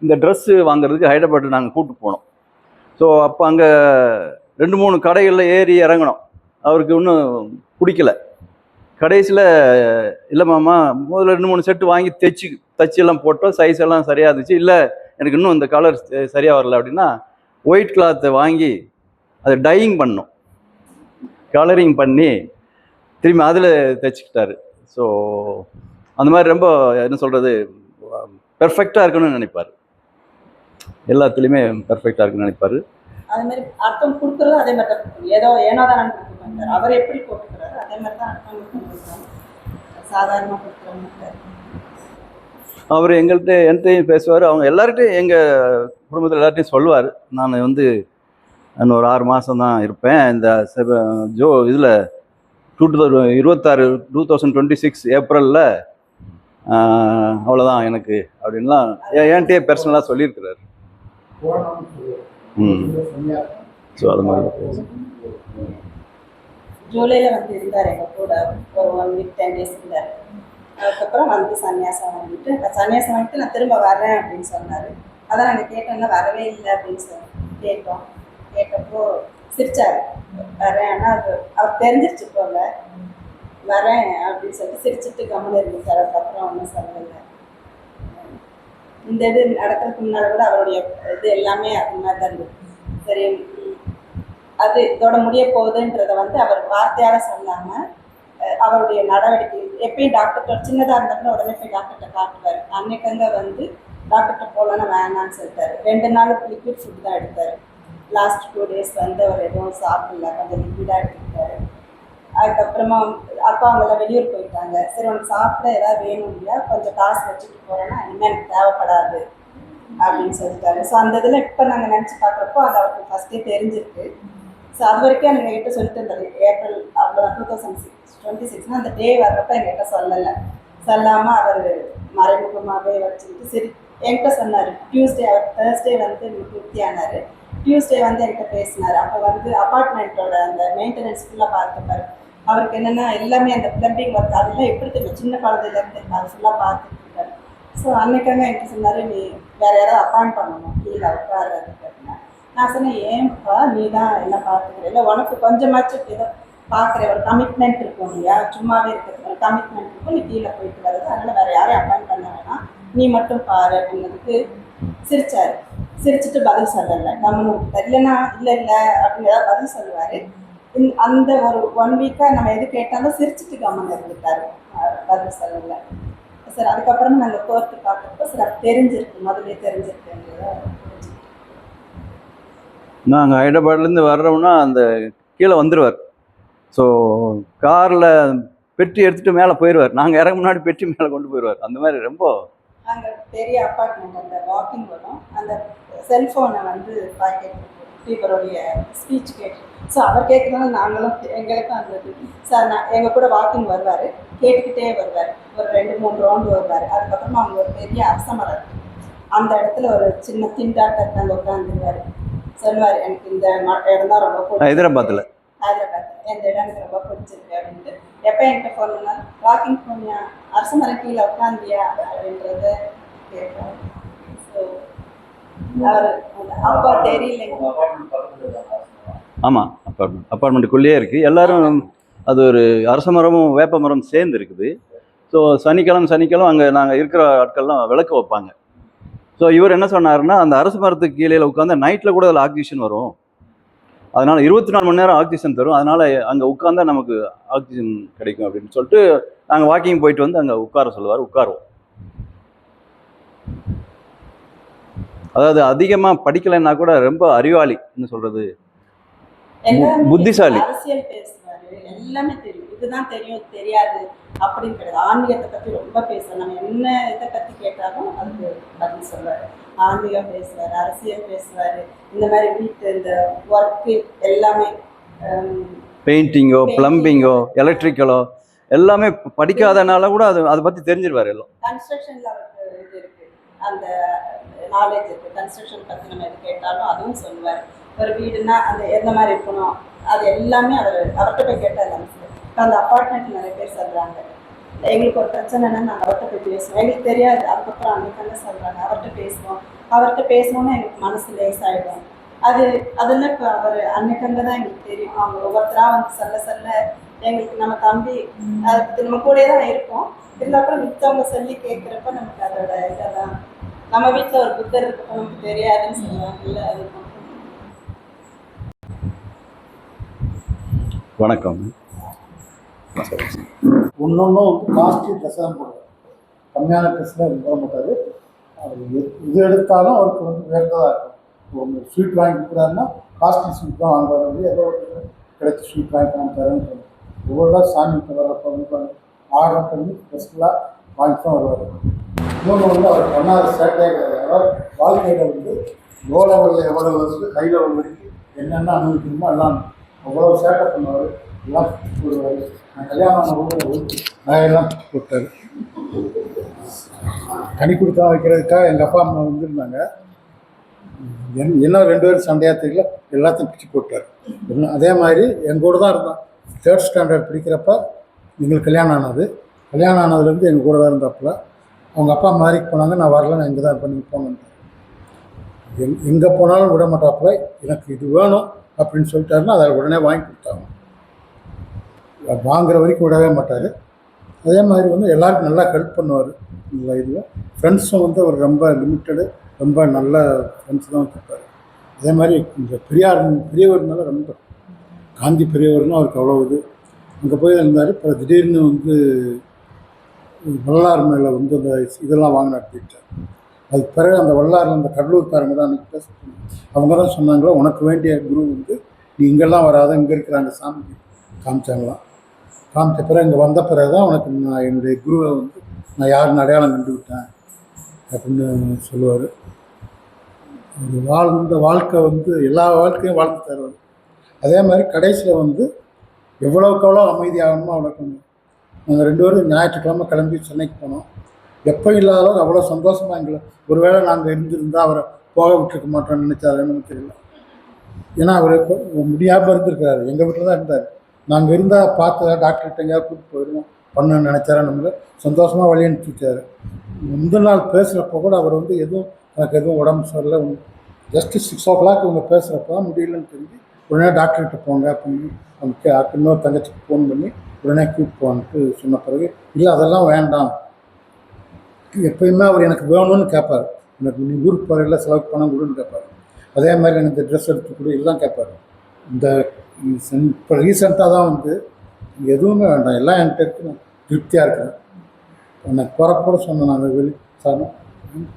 இந்த ட்ரெஸ்ஸு வாங்குறதுக்கு ஹைதராபாத்து நாங்கள் கூப்பிட்டு போனோம். ஸோ அப்போ அங்கே 2-3 கடைகளில் ஏறி இறங்கணும். அவருக்கு இன்னும் பிடிக்கல. கடைசியில் இல்லை மாமா, முதல்ல 2-3 செட்டு வாங்கி தச்சு எல்லாம் போட்டோம், சைஸ் எல்லாம் சரியாக இருந்துச்சு. இல்லை எனக்கு இன்னும் இந்த கலர் சரியாக வரல அப்படின்னா ஒயிட் கிளாத்தை வாங்கி அதை டையிங் பண்ணோம், கலரிங் பண்ணி திரும்பி அதில் தைச்சிக்கிட்டாரு. ஸோ அந்த மாதிரி ரொம்ப என்ன சொல்கிறது, பெர்ஃபெக்டாக இருக்கணும்னு நினைப்பார், எல்லாத்துலேயுமே பெர்ஃபெக்டாக இருக்குன்னு நினைப்பார். அதே மாதிரி அர்த்தம் கொடுக்குறது அதே மாதிரி தான், ஏதோ ஏனோதான் கொடுத்துருக்காரு. அவர் எப்படி போட்டுக்கிறாரு அதே மாதிரி தான் அர்த்தம் கொடுக்குறாங்க, சாதாரணமாக கொடுக்குறாங்க. அவர் என்கிட்டையும் பேசுவார், அவங்க எல்லார்கிட்டையும், எங்கள் குடும்பத்தில் எல்லார்ட்டையும் சொல்லுவார். நான் வந்து இன்னும் ஒரு 6 மாதம் தான் இருப்பேன் இந்த இதில் 2026 ஏப்ரலில் அவ்வளோதான் எனக்கு அப்படின்லாம் என்கிட்டயே பர்சனலாக சொல்லியிருக்கிறார். ஸோ அது மாதிரி ஜூலையில் வந்து இருந்தார் எங்கள் கூட ஒரு 1 வீக் 10 days இருந்தார். அதுக்கப்புறம் வந்து சன்னியாசம் வாங்கிட்டு நான் திரும்ப வரேன் அப்படின்னு சொன்னார். அதான் நாங்கள் கேட்டோம்னா வரவே இல்லை அப்படின்னு கேட்டப்போ சிரிச்சார். வரேன், ஆனால் அது அவர் தெரிஞ்சிருச்சு போல, வரேன் அப்படின்னு சொல்லிட்டு சிரிச்சுட்டு கம்முன்னு இருந்துச்சார். அதுக்கப்புறம் ஒன்றும் சொல்லலை. இந்த இது நடக்கிறதுக்கு முன்னால் கூட அவருடைய இது எல்லாமே அது மாதிரி தான் இருந்தது. சரி, அது இதோட முடிய போகுதுன்றதை வந்து அவர் வார்த்தையால் சொல்லாமல் அவருடைய நடவடிக்கை எப்பயும் டாக்டர்கிட்ட சின்னதாக இருந்தாலும் உடனே போய் டாக்டர்கிட்ட காட்டுவார். அன்னைக்கு வந்து டாக்டர்கிட்ட போகலன்னா வேணான்னு சொல்லிட்டாரு. 2 நாள் லிக்விட் ஃபுட் தான் எடுத்தார். லாஸ்ட் 2 days வந்து அவர் எதுவும் சாப்பிடல, கொஞ்சம் லிக்விடாக எடுத்துக்கிட்டாரு. அதுக்கப்புறமா அப்பா அவங்கெல்லாம் வெளியூர் போயிட்டாங்க. சரி உனக்கு சாப்பிட ஏதாவது வேணும் இல்லையா, கொஞ்சம் காசு வச்சுட்டு போகிறேன்னா இனிமேல் எனக்கு தேவைப்படாது அப்படின்னு சொல்லிட்டாரு. ஸோ அந்த இதில் இப்போ நாங்கள் நினச்சி பார்க்குறப்போ அது அவருக்கு ஃபஸ்ட்டே தெரிஞ்சிருக்கு. ஸோ அது வரைக்கும் எங்கள் கிட்ட சொல்லிட்டு இருந்தாரு. ஏப்ரல் அவ்வளோ 2026 அந்த டே வர்றப்ப எங்ககிட்ட சொல்லாமல் அவர் மறைமுகமாகவே வச்சுக்கிட்டு சரி என்கிட்ட சொன்னார். அவர் தேர்ஸ்டே வந்து திருப்தி ஆனார். டியூஸ்டே வந்து என்கிட்ட பேசினார். அப்போ வந்து அப்பார்ட்மெண்ட்டோட அந்த மெயின்டெனன்ஸ் ஃபுல்லாக பார்த்துப்பார். அவருக்கு என்னென்னா எல்லாமே அந்த ப்ளம்பிங் ஒர்க் அதெல்லாம் எப்படி தெரியும், சின்ன குழந்தையிலேருந்து அது ஃபுல்லாக பார்த்துட்டு இருக்காரு. ஸோ அன்னைக்காக என்கிட்ட சொன்னார், நீ வேறு யாராவது அப்பாயிண்ட் பண்ணணும் கீழே உட்கார்றதுக்கு. நான் சொன்னேன், ஏன்ப்பா நீ தான் எல்லாம் பார்த்துக்கிறேன், இல்லை உனக்கு கொஞ்சமாச்சும் ஏதோ பார்க்குற ஒரு கமிட்மெண்ட் இருக்கும் இல்லையா, சும்மாவே இருக்கிறதுக்கு ஒரு கமிட்மெண்ட் இருக்கும், நீ கீழே போயிட்டு வருது, அதனால் வேறு யாரையும் அப்பாயிண்ட் பண்ண வேணாம், நீ மட்டும் பாரு அப்படிங்கிறதுக்கு சிரிச்சார். சிரிச்சுட்டு பதில் சொல்லலை, கம்மனு விட்டார். இல்லைன்னா இல்லை அப்படின்னு ஏதாவது பதில் சொல்லுவார். அந்த ஒரு 1 வீக்காக நம்ம எது கேட்டாலும் சிரிச்சுட்டு கம்மன் இருந்துட்டார், பதில் சொல்லலை. சார் அதுக்கப்புறம் நாங்கள் கோர்த்து பார்க்குறப்போ சார் அது தெரிஞ்சிருக்கு, முதலே தெரிஞ்சிருக்குங்கிறத. நாங்கள் ஹைதராபாத்லேருந்து வர்றோம்னா அந்த கீழே வந்துடுவார். ஸோ காரில் பெட்டி எடுத்துகிட்டு மேலே போயிடுவார். நாங்கள் இறங்க முன்னாடி பெட்டி மேலே கொண்டு போயிடுவார். அந்த மாதிரி ரொம்ப அங்கே பெரிய அப்பார்ட்மெண்ட், அந்த வாக்கிங் வரும், அந்த செல்ஃபோனை வந்து பாக்கெட் பீப்பருடைய ஸ்பீச் கேட்டு, ஸோ அவர் கேட்குறதுனால நாங்களும் எங்களுக்கும் அந்த சார் எங்கள் கூட வாக்கிங் வருவார், கேட்டுக்கிட்டே வருவார். ஒரு 2-3 ரவுண்டு வருவார். அதுக்கப்புறமா அவங்க ஒரு பெரிய அரசமரம் அந்த இடத்துல ஒரு சின்ன திண்டாட்டத்தை அங்கே உட்காந்துருவார். சொல்லுவார், எனக்கு இந்த இடம் தான் ரொம்ப பிடிக்கும், ஹைதராபாத்தில் எந்த இடம் எனக்கு ரொம்ப பிடிச்சிருக்கு அப்படின்ட்டு. எப்போ என்கிட்ட ஃபோன் பண்ணால் வாக்கிங் போனியா, அரச மரம் கீழே உட்காந்தியா அப்படின்றத கேட்போம். ஸோ அவர் அப்பா தெரியல. ஆமாம், அப்பார்ட்மெண்ட்டுக்குள்ளேயே இருக்குது. எல்லாரும் அது ஒரு அரச மரமும் வேப்ப மரம் சேர்ந்து இருக்குது. ஸோ சனிக்கிழமை அங்கே நாங்கள் இருக்கிற ஆட்கள்லாம் விளக்கு வைப்பாங்க. ஸோ இவர் என்ன சொன்னாருன்னா, அந்த அரச மரத்துக்கு கீழே உட்காந்து நைட்டில் கூட அதில் ஆக்சிஜன் வரும், அதனால் 24 மணி நேரம் ஆக்சிஜன் தரும், அதனால் அங்கே உட்காந்தா நமக்கு ஆக்சிஜன் கிடைக்கும் அப்படின்னு சொல்லிட்டு நாங்கள் வாக்கிங் போயிட்டு வந்து அங்கே உட்கார சொல்லுவார். உட்காருவோம். அதாவது அதிகமாக படிக்கலைன்னா கூட ரொம்ப அறிவாளி, என்ன சொல்கிறது, புத்திசாலி. அரசியல் பேசுவாரு, எல்லாமே தெரியும். இதுதான் தெரியும் தெரியாது அப்படின்னு கிடையாது. ஆன்மீகத்தை பத்தி ரொம்ப பேசுவார். நம்ம என்ன இதை பத்தி கேட்டாலும் அதுக்கு பதில் சொல்லுவாரு. ஆன்மீகம் பேசுவார், அரசியல் பேசுவார், இந்த மாதிரி வீட்டு இந்த ஒர்க்கு எல்லாமே, பெயிண்டிங்கோ பிளம்பிங்கோ எலக்ட்ரிக்கலோ எல்லாமே படிக்காதனால கூட அதை பற்றி தெரிஞ்சிருவார். எல்லாம் கன்ஸ்ட்ரக்ஷன்ல அவருக்கு இது இருக்கு, அந்த நாலேஜ் இருக்கு. கன்ஸ்ட்ரக்ஷன் பத்தி நம்ம எது கேட்டாலும் அதுவும் சொல்லுவார். ஒரு வீடுனா அந்த எந்த மாதிரி இருக்கணும் அது எல்லாமே அவர்கிட்ட போய் கேட்டால் எல்லாமே சொல்லுவார். இப்போ அந்த அப்பார்ட்மெண்ட் நிறைய பேர் சொல்றாங்க, எங்களுக்கு ஒரு பிரச்சனைனா நாங்கள் அவர்கிட்ட போய் பேசுவோம், எங்களுக்கு தெரியாது. அதுக்கப்புறம் அன்னைக்கு என்ன சொல்றாங்க, அவர்கிட்ட பேசணும்னு எங்களுக்கு மனசு லேசாயிடும். அதெல்லாம் இப்போ அவர் அன்னைக்கு தான் எங்களுக்கு தெரியும். அவங்க ஒவ்வொருத்தராக வந்து சொல்ல எங்களுக்கு நம்ம தம்பி அதை பற்றி நம்ம கூட தான் இருப்போம். இதுக்கப்புறம் மித்தவங்க சொல்லி கேட்குறப்ப நமக்கு அதோட இதெல்லாம், நம்ம வீட்டில் ஒரு புத்தர் இருக்கப்ப நமக்கு தெரியாதுன்னு சொல்லுவாங்கல்ல, அது வணக்கம். ஒன்னொன்றும் காஸ்ட்லி ட்ரெஸ் தான் போடுவார். கம்மியான ட்ரெஸ்லாம் போட மாட்டார். அவர் இது எடுத்தாலும் அவருக்கு வேறதாக இருக்கும். ஒரு ஸ்வீட் வாங்கி கொடுக்குறாருன்னா காஸ்ட்லி ஸ்வீட் தான் வாங்குவார். வந்து ஏதோ கிடைச்ச ஸ்வீட் வாங்கி தரேன்னு ஒவ்வொரு சாமி வர்றப்போ வந்து ஆர்டர் பண்ணி ஸ்பெஷலாக வாங்கி தான் வருவார். இன்னொன்று வந்து அவர் பண்ணாத சேட்டையாக கிடையாது. அதாவது வாழ்க்கையில் வந்து லோ லெவலில் எவ்வளோ வந்து ஹை லெவல் வரைக்கும் என்னென்ன அனுபவிக்கணுமோ எல்லாம் அவ்வளோ சேட்டை பண்ணுவார். எல்லாம் போடுவார். நான் கல்யாணம் நகையெல்லாம் போட்டார். கனி கொடுத்தா வைக்கிறதுக்காக எங்கள் அப்பா அம்மா வந்துருந்தாங்க. என்ன 2 பேரும் சண்டையாக தெரியல, எல்லாத்தையும் பிச்சு போட்டார். அதே மாதிரி எங்கூட தான் இருந்தான். 3rd ஸ்டாண்டர்ட் படிக்கிறப்ப எங்களுக்கு கல்யாணம் ஆனதுலேருந்து எங்கள் கூட தான் இருந்தாப்புல. அவங்க அப்பா மாறிக்கு போனாங்க, நான் வரல, நான் இங்கே தான் பண்ணி போனேன். எங்கே போனாலும் விட மாட்டாப்புல. எனக்கு இது வேணும் அப்படின்னு சொல்லிட்டாருன்னா அதை உடனே வாங்கி கொடுத்தாங்க. வாங்குற வரைக்கும் விடவே மாட்டார். அதே மாதிரி வந்து எல்லாருக்கும் நல்லா ஹெல்ப் பண்ணுவார். இந்த இதில் ஃப்ரெண்ட்ஸும் வந்து அவர் ரொம்ப லிமிட்டடு, ரொம்ப நல்ல ஃப்ரெண்ட்ஸ் தான் வச்சுருப்பார். அதே மாதிரி இந்த பெரியவர்னால ரொம்ப காந்தி பெரியவர்னால் அவருக்கு அவ்வளோ இது. அங்கே போய் இருந்தார். இப்போ திடீர்னு வந்து வள்ளலார் மேலே வந்து அந்த இதெல்லாம் வாங்க நடத்திட்டார். அதுக்கு பிறகு அந்த வள்ளலாரில் அந்த கடலூர்காரங்க தான் அன்றைக்கி பேச, அவங்க தான் சொன்னாங்களோ உனக்கு வேண்டிய குரு வந்து நீ இங்கெல்லாம் வராத, இங்கே இருக்கிறாங்க சாமி காமிச்சாங்களாம். காமிச்ச பிறகு இங்கே வந்த பிறகு தான் உனக்கு நான் என்னுடைய குருவை வந்து நான் யாருன்னு அடையாளம் கண்டுவிட்டேன் அப்படின்னு சொல்லுவார். ஒரு வாழ்ந்த வாழ்க்கை வந்து எல்லா வாழ்க்கையும் வாழ்ந்து தருவார். அதே மாதிரி கடைசியில் வந்து எவ்வளோக்கு எவ்வளோ அமைதியாகணுமோ அவ்வளோக்கு. நாங்கள் 2 பேரும் ஞாயிற்றுக்கிழமை கிளம்பி சென்னைக்கு போனோம். எப்போ இல்லாதவங்க அவ்வளோ சந்தோஷமாக எங்களை, ஒருவேளை நாங்கள் இருந்திருந்தால் அவரை போக விட்டுருக்க மாட்டோம்னு நினச்சாரு, என்னன்னு தெரியல. ஏன்னா அவர் முடியாமல் இருந்திருக்கிறாரு. எங்கள் வீட்டில் தான் இருந்தார். நாங்கள் இருந்தால் பார்த்தா டாக்டர்கிட்ட எங்கேயாவது கூப்பிட்டு போயிடுவோம் பண்ணணும்னு நினச்சாரா, நம்மளை சந்தோஷமாக வழி அனுப்பிச்சி வச்சார். முந்தின நாள் பேசுகிறப்போ கூட அவர் வந்து எனக்கு எதுவும் உடம்பு சரியில்லை, ஜஸ்ட்டு 6 o'clock இவங்க பேசுகிறப்ப தான் முடியலன்னு தெரிஞ்சு உடனே டாக்டர்கிட்ட போங்க அப்படின்னு இன்னொரு தங்கச்சிக்கு ஃபோன் பண்ணி உடனே கூப்பிட்டு போன்ட்டு சொன்ன பிறகு, இல்லை அதெல்லாம் வேண்டாம், எப்பயுமே அவர் எனக்கு வேணும்னு கேட்பார். எனக்கு நீ ஊருக்கு போகிற செலவுக்கு பணம் கொடுன்னு கேட்பார். அதே மாதிரி எனக்கு இந்த ட்ரெஸ் எடுத்து கொடு எல்லாம் கேட்பார். இந்த இப்போ ரீசெண்டாக தான் வந்து எதுவுமே வேண்டாம், எல்லாம் என்கிட்ட இருக்கு, நான் திருப்தியாக இருக்கிறேன். எனக்கு போகிறப்போட சொன்னேன், நான் வெளி சார்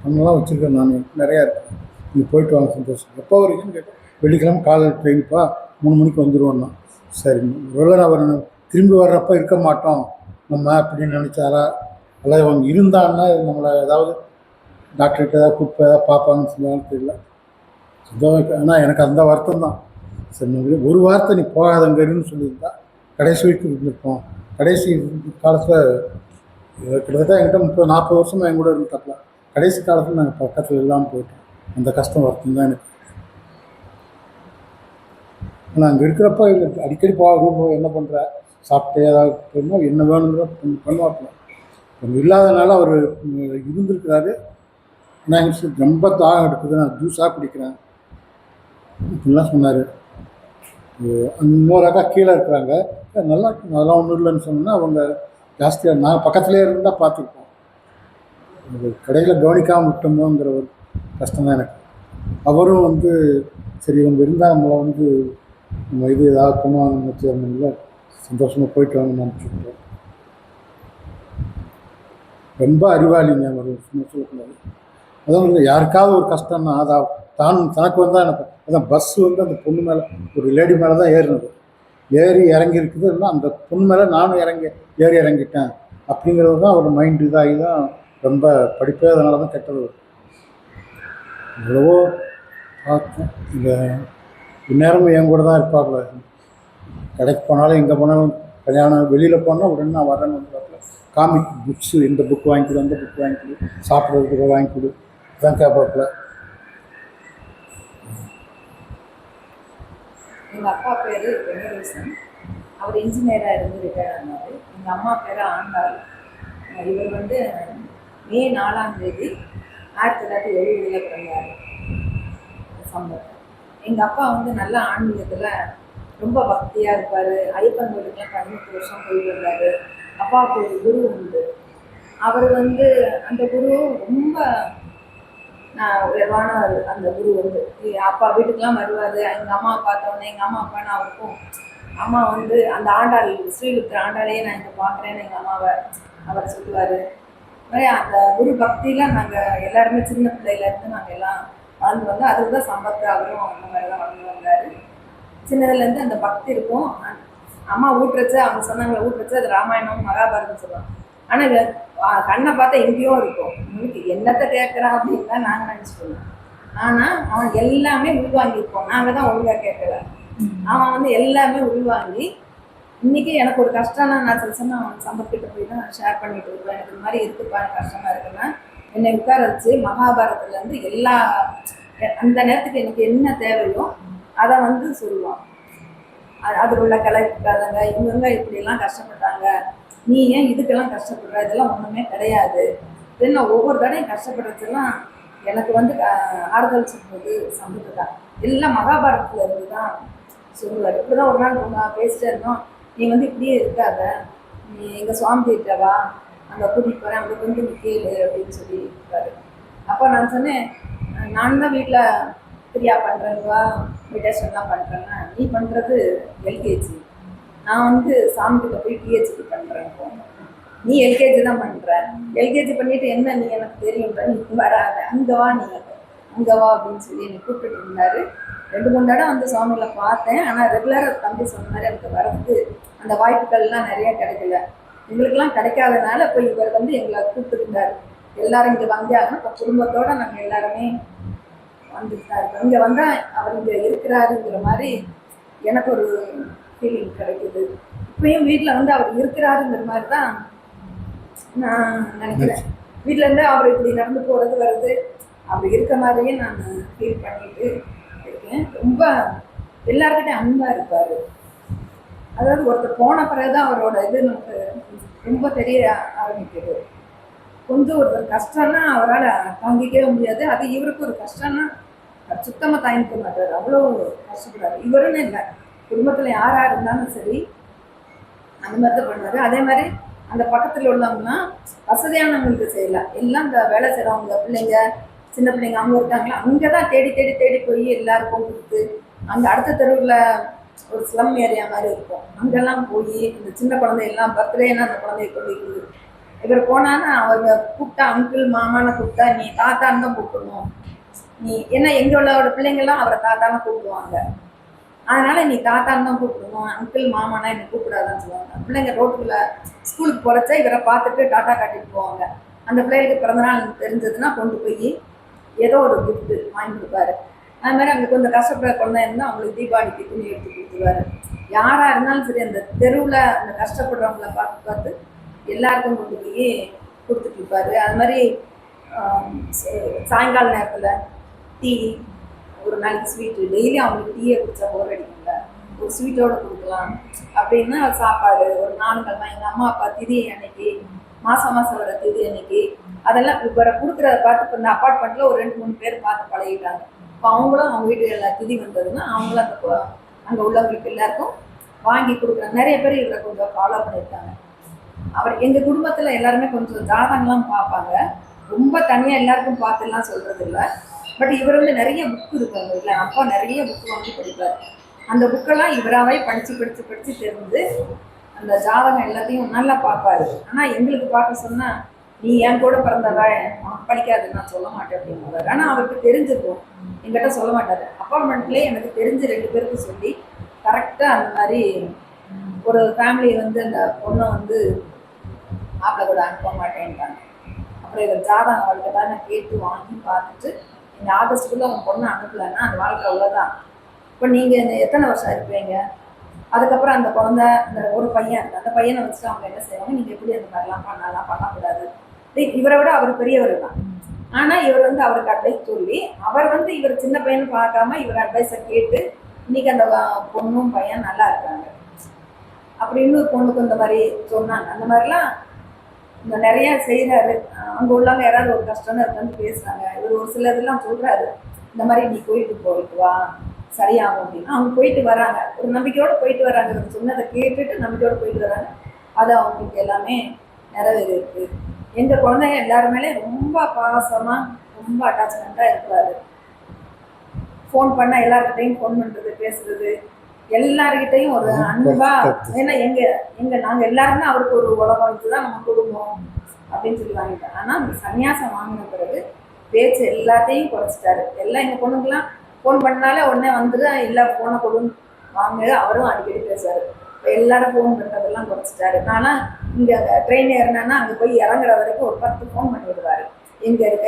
பண்ணலாம் வச்சுருக்கேன், நான் நிறையா இருக்கேன், நீங்கள் போயிட்டு வாங்க சந்தோஷம். எப்போ வரைக்கும்னு கேட்டேன். வெள்ளிக்கிழமை காலையில் ட்ரெயின்ப்பா 3 மணிக்கு வந்துடுவோன்னா. சரிங்க, ஒருவேளை அவர் திரும்பி வர்றப்போ இருக்க மாட்டோம் நம்ம அப்படின்னு நினச்சாரா, அல்ல அவங்க இருந்தாங்கன்னா நம்மளை ஏதாவது டாக்டர்கிட்ட ஏதாவது கூப்பிட்டு ஏதாவது பார்ப்பாங்கன்னு சொன்னாலும் தெரியல. ஆனால் எனக்கு அந்த வருத்தம் தான். சரி, ஒரு வார்த்தை நீ போகாதங்கன்னு சொல்லியிருந்தா கடைசி வரைக்கும் இருந்திருப்போம். கடைசி காலத்தில் கிட்டத்தட்ட என்கிட்ட 30-40 வருஷமாக என் கூட இருந்துட்டாப்ல. கடைசி காலத்தில் நாங்கள் பக்கத்தில் இல்லாமல் போயிட்டோம். அந்த கஷ்டம் வருத்தம் தான் எனக்கு. ஆனால் அங்கே இருக்கிறப்ப அடிக்கடி போக என்ன பண்ணுற, சாப்பிட்டு ஏதாவது போயிருந்தோம், என்ன வேணுங்கிற பண்ணுவாப்பில். கொஞ்சம் இல்லாதனால அவர் இருந்திருக்கிறாரு. நான் ரொம்ப தாகம் எடுக்குது, நான் ஜூஸாக குடிக்கிறேன் இப்படிலாம் சொன்னார். இன்னொரு அக்கா கீழே இருக்கிறாங்க, நல்லா இருக்கு, அதெல்லாம் ஒன்றும் இல்லைன்னு சொன்னோன்னா அவங்க ஜாஸ்தியாக நான் பக்கத்துலேயே இருந்தால் பார்த்துருப்போம். கடையில் கவனிக்காமல் விட்டோமோங்கிற ஒரு கஷ்டம் தான் எனக்கு. அவரும் வந்து சரி இவங்க இருந்தால் நம்மளை வந்து நம்ம இது ஏதாவது பண்ணுவாங்க நினச்சி சந்தோஷமாக போயிட்டு வாங்க நினச்சிருக்கோம். ரொம்ப அறிவாளிங்க அவர், சும்மா சொல்லக்கூடாது. அதான் இல்லை யாருக்காவது ஒரு கஷ்டம்னா தனக்கு வந்தால் எனக்கு அதான் பஸ்ஸு வந்து அந்த பொண்ணு மேலே ஒரு லேடி மேலே தான் ஏறினது, ஏறி இறங்கி இருக்குதுன்னா அந்த பொண்ணு மேலே நானும் ஏறி இறங்கிட்டேன் அப்படிங்கிறது தான் அவர் மைண்டு இதாகி தான் ரொம்ப படிப்பே அதனால தான் கெட்டது. எவ்வளவோ பார்த்தேன். இந்த இந்நேரமும் என் கூட தான் இருப்பாப்புல. கடைக்கு போனாலும் எங்கே போனாலும் கல்யாணம் வெளியில் போனால் உடனே நான் வரேன்னு வந்துடுவாப்புல. காமிக் புக்ஸு இந்த புக் வாங்கிக்கொடு, அந்த புக் வாங்கிக்கொடு, சாப்பிட்றதுக்கு வாங்கிக்கொடு தான் கேட்பாப்புல. எங்கள் அப்பா பேர் வெங்கடேசன், அவர் இன்ஜினியராக இருந்து ரிட்டையர் ஆனார். எங்கள் அம்மா பேர் ஆண்டாள். இவர் வந்து மே 4ஆம் தேதி 1970 பிறந்தார் சம்பவம். எங்கள் அப்பா வந்து நல்ல ஆன்மீகத்தில் ரொம்ப பக்தியாக இருப்பார். ஐயப்பன் கோயிலுக்குலாம் 18 வருஷம் போயிட்டு வந்தார். அப்பாவுக்கு ஒரு குரு உண்டு. அவர் வந்து அந்த குரு ரொம்ப உயர்வானவர். அந்த குரு வந்து அப்பா வீட்டுக்கெலாம் வருவார். எங்கள் அம்மா பார்த்தோன்னே எங்கள் அம்மா அப்பான்னு அவருக்கும் அம்மா வந்து அந்த ஆண்டாள் ஸ்ரீவித்ர ஆண்டாளையே நான் இங்கே பார்க்குறேன்னு எங்கள் அம்மாவை அவர் சொல்லுவார். மாதிரி அந்த குரு பக்தியில் நாங்கள் எல்லாருமே சின்ன பிள்ளையிலேருந்து நாங்கள் எல்லாம் வளர்ந்து வந்தோம். அதுக்கு தான் சம்பத்து அவரும் அந்த மாதிரி தான் வளர்ந்து வந்தார். சின்னதுலேருந்து அந்த பக்தி இருக்கும். அம்மா ஊட்டுறச்சு அவங்க சொன்னாங்களே ஊட்டுறச்சு அது ராமாயணம் மகாபாரதம் சொல்லுவாங்க. ஆனால் கண்ணை பார்த்தா எங்கேயோ இருக்கும். உங்களுக்கு என்னத்தை கேட்குறான் அப்படின்னு தான் நாங்கள் நினச்சிக்கணும். ஆனால் அவன் எல்லாமே உள்வாங்கியிருப்போம். நாங்கள் தான் ஒழுங்காக கேட்கல. அவன் வந்து எல்லாமே உள்வாங்கி இன்றைக்கி எனக்கு ஒரு கஷ்டம்னா நான் சில சொன்னால் அவன் சம்பத்துக்கிட்ட போய் தான் ஷேர் பண்ணிட்டு இருப்பேன். எனக்கு இது மாதிரி இருக்குப்பா, எனக்கு கஷ்டமாக இருக்குன்னா என்னை உட்கார வச்சு மகாபாரதத்துலேருந்து எல்லா அந்த நேரத்துக்கு எனக்கு என்ன தேவையோ அதை வந்து சொல்லுவான். அதில் உள்ள கலைக்காதங்க இவங்க இப்படிலாம் கஷ்டப்பட்டாங்க, நீ ஏன் இதுக்கெல்லாம் கஷ்டப்படுற, இதெல்லாம் ஒன்றுமே கிடையாது. தென் ஒவ்வொரு தடையும் கஷ்டப்படுறதுலாம் எனக்கு வந்து ஆறுதல் சொல்வது சம்பத்து தான். எல்லாம் மகாபாரதத்தில் இருந்து தான் சொல்லுவார். இப்படி தான் ஒரு நாள் நான் பேசிட்டே இருந்தோம். நீ வந்து இப்படியே இருக்காத, நீ எங்கள் சுவாமி கிட்டவா, அங்கே கூட்டிகிட்டு போகிறேன், அங்கே வந்து நீ கேளு அப்படின்னு சொல்லி இருப்பார். அப்போ நான் சொன்னேன், நான் தான் வீட்டில் ஃப்ரீயா பண்ணுறேன்வா, மெடிடேஷன்லாம் பண்ணுறேன்னா நீ பண்ணுறது எல்கேஜி, நான் வந்து சாமிகிட்ட போய் பிஹெச்டி பண்ணுறேன். நீ எல்கேஜி தான் பண்ணுற, எல்கேஜி பண்ணிவிட்டு என்ன நீ எனக்கு தெரியுன்ற, நீ வராத, அங்கே வா, நீ அங்கே வா அப்படின்னு சொல்லி என்னை கூப்பிட்டுட்டு இருந்தார். 2-3 தடவை வந்து சுவாமிகளை பார்த்தேன். ஆனால் ரெகுலராக தம்பி சொன்ன மாதிரி எனக்கு வரது அந்த வாய்ப்புகள்லாம் நிறையா கிடைக்கல. எங்களுக்கெல்லாம் கிடைக்காதனால இப்போ இவர் வந்து எங்களை கூப்பிட்டுருந்தார். எல்லாரும் இங்கே வந்தாங்கன்னா இப்போ குடும்பத்தோடு நாங்கள் எல்லாருமே வந்துட்டு தான் இருக்கோம். இங்கே வந்தால் அவர் இங்கே இருக்கிறாருங்கிற மாதிரி எனக்கு ஒரு ஃபீலிங் கிடைக்குது. இப்பயும் வீட்டில் வந்து அவர் இருக்கிறாருங்கிற மாதிரி தான் நான் நினைக்கிறேன். வீட்டிலேருந்து அவர் இப்படி நடந்து போகிறது வருது அப்படி இருக்க மாதிரியே நான் ஃபீல் பண்ணிட்டு இருக்கேன். ரொம்ப எல்லாருக்கிட்டையும் அன்பாக இருப்பார். அதாவது ஒருத்தர் போன பிறகு தான் அவரோட இது நமக்கு ரொம்ப தெரிய ஆரம்பிக்குது. கொஞ்சம் ஒருத்தர் கஷ்டம்னா அவரால் தாங்கிக்கவே முடியாது. அது இவருக்கு ஒரு கஷ்டம்னா சுத்தமாக தாங்கிக்க மாட்டார், அவ்வளோ கஷ்டப்படுறாரு. இவருன்னு இல்லை, குடும்பத்தில் யாராக இருந்தாலும் சரி அந்த மாதிரி தான் பண்ணுவார். அதே மாதிரி அந்த பக்கத்தில் உள்ளவங்கன்னா வசதியானவங்களுக்கு செய்யலாம். எல்லாம் இந்த வேலை செய்கிறவங்க பிள்ளைங்க சின்ன பிள்ளைங்க அவங்க இருக்காங்களா, அங்கே தான் தேடி தேடி தேடி போய் எல்லாருக்கும் கொடுத்து, அங்கே அடுத்த தெருவில் ஒரு ஸ்லம் ஏரியா மாதிரி இருக்கும், அங்கெல்லாம் போய் இந்த சின்ன குழந்தையெல்லாம் பர்த்டேன்னா அந்த குழந்தைய கொண்டு இவர் போனான்னா அவங்க கூப்பிட்டா அங்கிள் மாமான்னு கூப்பிட்டா நீ தாத்தான்னு தான் கூப்பிடணும். நீ ஏன்னா எங்களோட பிள்ளைங்கள்லாம் அவரை தாத்தான்னு கூப்பிடுவாங்க. அதனால் நீ தாத்தான்னு தான் கூப்பிடணும், அங்கிள் மாமானா என்னை கூப்பிடாதான்னு சொல்லுவாங்க. பிள்ளைங்க ரோட்டுக்குள்ள ஸ்கூலுக்கு போகிறச்சா இவரை பார்த்துட்டு டாட்டா காட்டிட்டு போவாங்க. அந்த பிள்ளைகளுக்கு பிறந்தநாள் தெரிஞ்சதுன்னா கொண்டு போய் ஏதோ ஒரு கிஃப்ட்டு வாங்கி கொடுப்பாரு. அது மாதிரி அங்கே கொஞ்சம் கஷ்டப்படுற குழந்தை இருந்தால் அவங்களுக்கு தீபாவளிக்கு துணி எடுத்து கொடுத்துருவாரு. யாராக இருந்தாலும் சரி அந்த தெருவில் அந்த கஷ்டப்படுறவங்கள பார்த்து பார்த்து எல்லாருக்கும் கொண்டு போய் கொடுத்துட்ருப்பாரு. அது மாதிரி சாயங்கால நேரத்தில் டீ, ஒரு நாளைக்கு ஸ்வீட்டு, டெய்லி அவங்களுக்கு டீயை குடித்தா போர் அடிக்குங்க, ஒரு ஸ்வீட்டோடு கொடுக்கலாம் அப்படின்னா சாப்பாடு ஒரு 4 கிழமை எங்கள் அம்மா அப்பா திதி அன்னைக்கு மாதம் வர திதி அன்னைக்கு அதெல்லாம் இவரை கொடுக்குறத பார்த்து இப்போ இந்த அப்பார்ட்மெண்ட்டில் ஒரு 2-3 பேர் பார்த்து பழகிட்டாங்க. இப்போ அவங்களும் அவங்க வீட்டு எல்லா திதி வந்ததுன்னா அவங்களும் அந்த அங்கே உள்ளவங்களுக்கு எல்லாருக்கும் வாங்கி கொடுக்குறாங்க. நிறைய பேர் இவரை கொஞ்சம் ஃபாலோ பண்ணியிருக்காங்க. அவர் எங்கள் குடும்பத்தில் எல்லாருமே கொஞ்சம் ஜாதகம்லாம் பார்ப்பாங்க. ரொம்ப தனியாக எல்லாருக்கும் பார்த்துலாம் சொல்கிறது இல்லை. பட் இவர் வந்து நிறைய புக்கு இருக்காங்க இல்லை, அப்பா நிறைய புக்கு வாங்கி படிப்பார். அந்த புக்கெல்லாம் இவராகவே படித்து தெரிந்து அந்த ஜாதகம் எல்லாத்தையும் நல்லா பார்ப்பாரு. ஆனால் எங்களுக்கு பார்க்க சொன்னால் நீ என் கூட பிறந்தவ, உனக்கு படிக்காது, நான் சொல்ல மாட்டேன் அப்படின்னுவார். ஆனால் அவருக்கு தெரிஞ்சிருக்கும், என்கிட்ட சொல்ல மாட்டார். அப்பார்ட்மெண்ட்லேயே எனக்கு தெரிஞ்சு 2 பேருக்கு சொல்லி கரெக்டாக அந்த மாதிரி ஒரு ஃபேமிலி வந்து அந்த பொண்ணை வந்து மாப்பிள்ளை கூட அனுப்ப மாட்டேன்ட்டாங்க. அப்புறம் இவர் ஜாதகம் அவள்கிட்ட தான் நான் கேட்டு வாங்கி பார்த்துட்டு இந்த ஆகஸ்ட்டுக்குள்ளே உங்கள் பொண்ணை அனுப்பலைன்னா அந்த வாழ்க்கை அவ்வளோதான். இப்போ நீங்கள் எத்தனை வருஷம் இருப்பீங்க? அதுக்கப்புறம் அந்த குழந்தை, அந்த ஒரு பையன் இருக்குது, அந்த பையனை வச்சுட்டு அவங்க என்ன செய்வாங்க, நீங்கள் எப்படி அந்த மாதிரிலாம் பண்ணக்கூடாது. இவரை விட அவர் பெரியவர் தான். ஆனால் இவர் வந்து அவருக்கு அட்வைஸ் சொல்லி அவர் வந்து இவர் சின்ன பையன் பார்க்காம இவர் அட்வைஸை கேட்டு இன்னைக்கு அந்த பொண்ணும் பையன் நல்லா இருக்காங்க. அப்படி இன்னொரு பொண்ணுக்கு இந்த மாதிரி சொன்னாங்க. அந்த மாதிரிலாம் இந்த நிறையா செய்கிறாரு. அங்கே உள்ளவங்க யாராவது ஒரு கஷ்டம்னு வந்து பேசுகிறாங்க, இவர் ஒரு சில இதெல்லாம் சொல்கிறாரு. இந்த மாதிரி நீ போயிட்டு வா சரியாகும் அப்படின்னா அவங்க போயிட்டு வராங்க. ஒரு நம்பிக்கையோடு போயிட்டு வராங்க. சொன்னதை கேட்டுட்டு நம்பிக்கையோடு போயிட்டு வராங்க. அது அவங்களுக்கு எல்லாமே நிறைவேறிருக்கு. எங்கள் குழந்தைங்க எல்லாருமே ரொம்ப பாசமாக ரொம்ப அட்டாச்மெண்ட்டாக இருக்கிறாரு. ஃபோன் பண்ணால் எல்லாருக்கிட்டையும் ஃபோன் பண்ணுறது, பேசுறது, எல்லாருக்கிட்டையும் ஒரு அன்பாக. ஏன்னா நாங்கள் எல்லாருமே அவருக்கு ஒரு உலகம், இதுதான் நம்ம குடும்பம் அப்படின்னு சொல்லி வாங்கிட்டோம். ஆனால் அந்த சன்னியாசம் வாங்கின பிறகு பேச்சு எல்லாத்தையும் குறைச்சிட்டாரு. எல்லாம் எங்கள் பொண்ணுக்கெல்லாம் ஃபோன் பண்ணாலே உடனே வந்துட்டு இல்லை ஃபோனை கொடுன்னு வாங்க, அவரும் அடிக்கடி பேசுவார். எல்லாரும் ஃபோன் பண்ணுறதெல்லாம் குறைச்சிட்டாரு. நானும் இங்கே ட்ரெயின் ஏறினேன்னா அங்கே போய் இறங்குற வரைக்கும் ஒரு 10 ஃபோன் பண்ணி விடுவார். எங்கே இருக்க.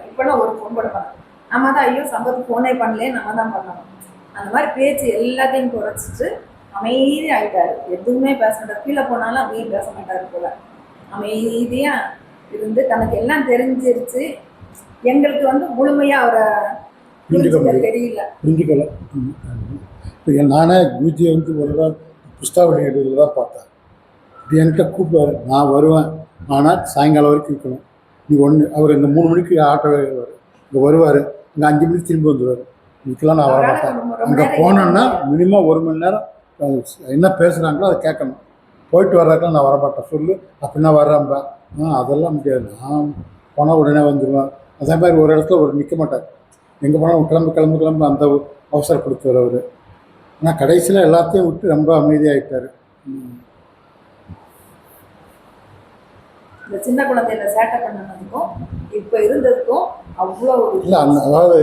இப்போலாம் ஒரு ஃபோன் கூட பண்ணணும். நம்ம தான் ஐயோ சம்பவத்துக்கு ஃபோனே பண்ணலையே, நம்ம தான் பண்ணணும். அந்த மாதிரி பேச்சு எல்லாத்தையும் குறைச்சிட்டு அமைதி ஆகிட்டார். எதுவுமே பேச மாட்டார். கீழே போனாலும் அங்கேயும் பேச மாட்டார் போல. அமைதியாக இருந்து தனக்கு எல்லாம் தெரிஞ்சிருச்சு. எங்களுக்கு வந்து முழுமையாக அவரை தெரியல, புரிஞ்சுக்கல. இப்போ நானே பூஜையை வந்து ஒரு நாள் புஸ்தக வெளியீடுகள் தான் பார்த்தேன். இது என்கிட்ட கூப்பிடுவார், நான் வருவேன், ஆனால் சாயங்காலம் வரைக்கும் இருக்கணும். நீ அவர் இந்த 3 மணிக்கு ஆட்டோ வருவார், இங்கே வருவார், இங்கே 5 மணிக்கு திரும்பி வந்துடுவார். இதுக்கெல்லாம் நான் வரமாட்டேன். அங்கே போனேன்னா மினிமம் 1 மணி நேரம் என்ன பேசுகிறாங்களோ அதை கேட்கணும். போயிட்டு வர்றதுக்கெல்லாம் நான் வரமாட்டேன் சொல்லு அப்படின்னா வர்றேன்பா. அதெல்லாம் முடியாது, நான் போனால் உடனே வந்துடுவேன். அதே மாதிரி ஒரு இடத்துல நிற்க மாட்டார். எங்கே போனால் கிளம்பு அந்த அவசரப்படுத்துவார் அவர். ஆனால் கடைசியில் எல்லாத்தையும் விட்டு ரொம்ப அமைதியாகிட்டார். இந்த சின்ன குழந்தையில சேட்டை பண்ணதுக்கும் இப்போ இருந்ததுக்கும் அவ்வளோ இல்லை. அதாவது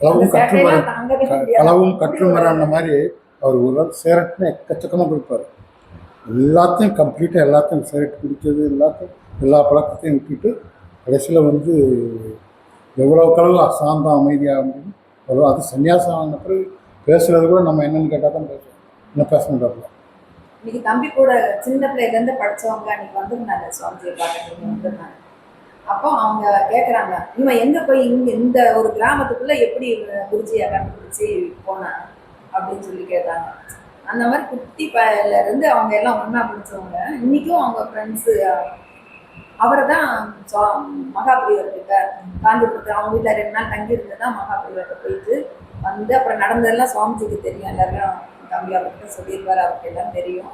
களவும் கற்றுமரான மாதிரி அவர் ஒரு நாள் சேரட்டுன்னு எக்கச்சக்கமாக கொடுப்பார். எல்லாத்தையும் கம்ப்ளீட்டாக எல்லாத்தையும் சேரட்டு குடித்தது எல்லா பழக்கத்தையும் விட்டுட்டு கடைசியில் வந்து எவ்வளோ களவு சாந்தம் அமைதியாக முடியும் அவ்வளோ. அது சன்னியாசம் ஆன பிறகு பேசுகிறது கூட நம்ம என்னென்னு கேட்டால் தான் பேசுவோம், என்ன பேச முடியாது. இன்னைக்கு தம்பி கூட சின்ன பிள்ளைலேருந்து படித்தவங்க அன்றைக்கி வந்திருந்தாங்க, சுவாமிஜியை பார்க்கறதுக்கு வந்திருந்தாங்க. அப்போ அவங்க கேட்குறாங்க, இவன் எங்கே போய் இந்த ஒரு கிராமத்துக்குள்ளே எப்படி குருஜியை கண்டுபிடிச்சி போனான் அப்படின்னு சொல்லி கேட்டாங்க. அந்த மாதிரி குட்டி இருந்து அவங்க எல்லாம் ஒன்றா படித்தவங்க. இன்றைக்கும் அவங்க ஃப்ரெண்ட்ஸு அவரை தான் மகாபிரிவர்கிட்ட காஞ்சிபுரத்து அவங்க வீட்டில் 2 நாள் தங்கி இருந்து தான் மகாபிரிவர்கிட்ட போயிட்டு வந்து அப்புறம் நடந்ததெல்லாம் சுவாமிஜிக்கு தெரியும். எல்லாரும் தம்பி அவர்கிட்ட சொல்லியிருப்பார், அவருக்கு எல்லாம் தெரியும்.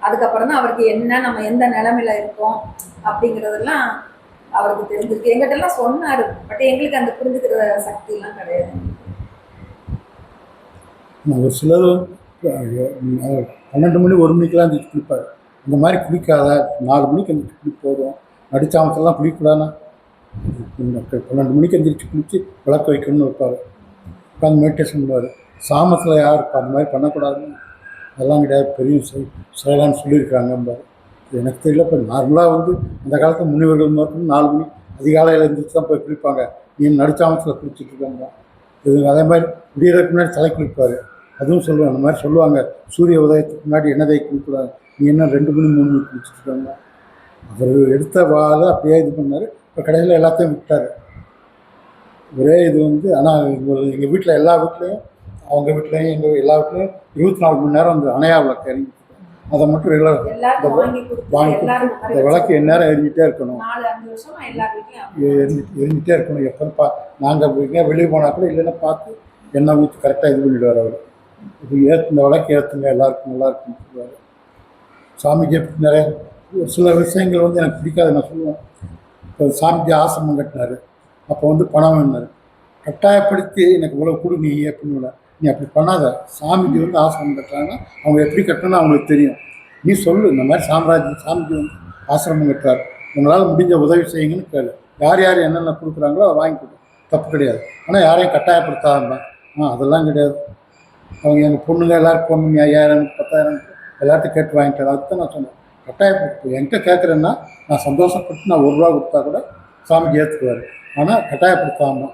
அதுக்கப்புறம் தான் அவருக்கு என்ன நம்ம எந்த நிலைமையில இருக்கோம் அப்படிங்கிறதெல்லாம் அவருக்கு தெரிஞ்சிருக்கு. எங்கிட்டெல்லாம் சொன்னார். பட் எங்களுக்கு அந்த புரிஞ்சுக்கிற சக்தியெல்லாம் கிடையாது. ஒரு சிலர் 12 மணி 1 மணிக்கெலாம் இருந்துச்சு குளிப்பார். இந்த மாதிரி குளிக்காத, 4 மணிக்கு எந்திரிச்சு குளி போதும். நடிச்சாமத்தெல்லாம் குளிக்கூடாதுன்னா 12 மணிக்கு எந்திரிச்சு குளித்து விளக்க வைக்கணும்னு வைப்பார். உட்காந்து மெடிடேஷன் பண்ணுவார். சாமத்தில் யார் இருப்பா அந்த மாதிரி பண்ணக்கூடாதுன்னு அதெல்லாம் கிடையாது, பெரிய செய்யலான்னு சொல்லியிருக்காங்கம்பார். எனக்கு தெரியல. இப்போ நார்மலாக வந்து அந்த காலத்தில் முனிவர்கள் மட்டும் 4 மணி அதிகாலையில் எழுந்திரிச்சு தான் போய் குளிப்பாங்க. நீ நடிச்சாமத்தில் குளிச்சுட்டு இருக்காங்க. இது அதே மாதிரி விடியறதுக்கு முன்னாடி தலை குளிப்பார். அதுவும் சொல்லுவாங்க, அந்த மாதிரி சொல்லுவாங்க, சூரிய உதயத்துக்கு முன்னாடி என்னதை குளிக்கூடாது, நீ என்ன 2 மணி 3 மணி குளிச்சுட்டு இருக்காங்க. அவர் எடுத்த வாழை அப்படியே இது பண்ணார். இப்போ கடையில் எல்லாத்தையும் விட்டார். ஒரே இது வந்து ஆனால் எங்கள் வீட்டில் எல்லா வீட்லேயும், அவங்க வீட்லேயும், எங்கள் எல்லா வீட்லேயும் 24 மணி நேரம் அந்த அணையா விளக்கு இறங்கிட்டு அதை மட்டும் ரெகுலர் எல்லாருக்கும் வாங்கி கொடுத்து வாங்கி எல்லாரும் கொடுத்து இந்த விளக்கு எந்நேரம் எரிஞ்சிட்டே இருக்கணும், 4-5 வருஷமா எல்லார் வீட்லயும் எரிஞ்சிட்டே இருக்கணும். எப்போ நாங்கள் எங்கேயா வெளியே போனால் கூட இல்லைன்னா பார்த்து எண்ணெய் ஊற்றி கரெக்டாக இது பண்ணிவிடுவார் அவர். இது இந்த விளக்கு ஏற்றுங்க எல்லாருக்கும் நல்லா இருக்குன்னு சொல்லுவார். சாமிக்கு நிறைய ஒரு சில விஷயங்கள் வந்து எனக்கு பிடிக்காது, நான் சொல்லுவேன். இப்போ சாமிக்கு ஆசிரமம் கட்டினார், அப்போ வந்து பணம் வேணார், கட்டாயப்படுத்தி எனக்கு இவ்வளோ கொடு நீ அப்படின்னு. நீ அப்படி பண்ணாத, சாமிக்கு வந்து ஆசிரமம் கட்டுறாங்கன்னா அவங்க எப்படி கட்டணும்னு அவங்களுக்கு தெரியும். நீ சொல்லு, இந்த மாதிரி சாமிக்கு வந்து ஆசிரமம் கட்டுறாரு, உங்களால் முடிஞ்ச உதவி செய்யுங்கன்னு கேளு. யார் யார் என்னென்ன கொடுக்குறாங்களோ அதை வாங்கி கொடு, தப்பு கிடையாது. ஆனால் யாரையும் கட்டாயப்படுத்தாதான். அதெல்லாம் கிடையாது. அவங்க எங்கள் பொண்ணுங்க எல்லாருக்கும் பொண்ணு 5000 10,000 எல்லாத்தையும் கேட்டு வாங்கிட்டாரு. அதுதான் நான் சொன்னேன், கட்டாயப்படுத்து. என்கிட்ட கேட்குறேன்னா நான் சந்தோஷப்பட்டு நான் 1 ரூபா கொடுத்தா கூட சாமிக்கு ஏற்றுக்குவார். ஆனால் கட்டாயப்படுத்தாமல்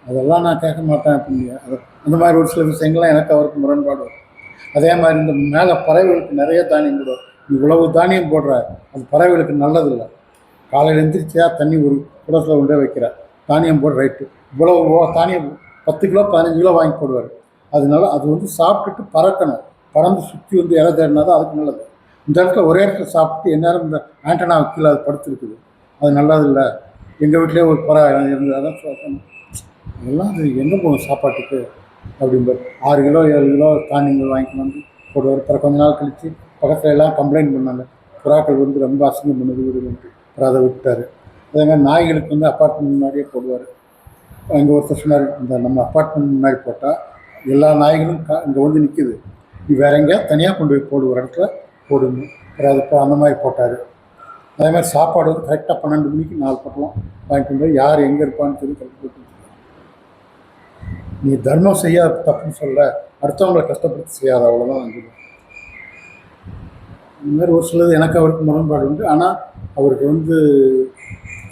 அதெல்லாம் நான் கேட்க மாட்டேன் அப்படின்னு. அந்த மாதிரி ஒரு சில விஷயங்கள்லாம் எனக்கு அவருக்கு முரண்பாடு வரும். அதே மாதிரி இந்த மேலே பறவைகளுக்கு நிறைய தானியம் போடுவார். இவ்வளவு தானியம் போடுற அது பறவைகளுக்கு நல்லதில்லை. காலையில் எழுந்திரிச்சியா தண்ணி ஒரு குடத்தில் கொண்டே வைக்கிறார், தானியம் போடுற ரைட்டு. இவ்வளவு தானியம் 10 கிலோ 15 கிலோ வாங்கி போடுவார். அதனால அது வந்து சாப்பிட்டுட்டு பறக்கணும், பறந்து சுற்றி வந்து இலை தேடினா தான் அதுக்கு நல்லது. இந்த இடத்துல ஒரே இடத்துல சாப்பிட்டு எந்நேரம் இந்த ஆண்டனா கீழே அது படுத்துருக்குது, அது நல்லதில்லை. எங்கள் வீட்டிலே ஒரு பறவை இருந்தது, அதான் சொல்லணும். அதெல்லாம் அது எங்கே போகும் சாப்பாட்டுக்கு அப்படிம்பார். 6 கிலோ 7 கிலோ தானியங்கள் வாங்கிட்டு வந்து போடுவார். அப்புறம் கொஞ்ச நாள் கழித்து பக்கத்தில் எல்லாம் கம்ப்ளைண்ட் பண்ணாங்க, புறாக்கள் வந்து ரொம்ப அசிங்கம் பண்ணுது வீடுன்ட்டு. அப்புறம் அதை விட்டார். அதே மாதிரி நாய்களுக்கு வந்து அப்பார்ட்மெண்ட் முன்னாடியே போடுவார். அங்கே ஒருத்தர் சொன்னார், இந்த நம்ம அப்பார்ட்மெண்ட் முன்னாடி போட்டால் எல்லா நாய்களும் இங்கே வந்து நிற்கிது, நீ வேற எங்கேயாவது தனியாக கொண்டு போய் போடு, ஒரு இடத்துல போடுங்க. அப்புறம் அது அந்த மாதிரி போட்டார். அதே மாதிரி சாப்பாடு வந்து கரெக்டாக 12 மணிக்கு 4 பக்கம் வாங்கிட்டு போய் யார் எங்கே இருப்பான்னு சொல்லி கரெக்டாக. நீ தர்மம் செய்யாத தப்புன்னு சொல்ல, அடுத்தவங்களை கஷ்டப்படுத்தி செய்யாத, அவ்வளோதான் வந்து. இந்த மாதிரி ஒரு சிலது எனக்கு அவருக்கு முரண்பாடு உண்டு. ஆனால் அவருக்கு வந்து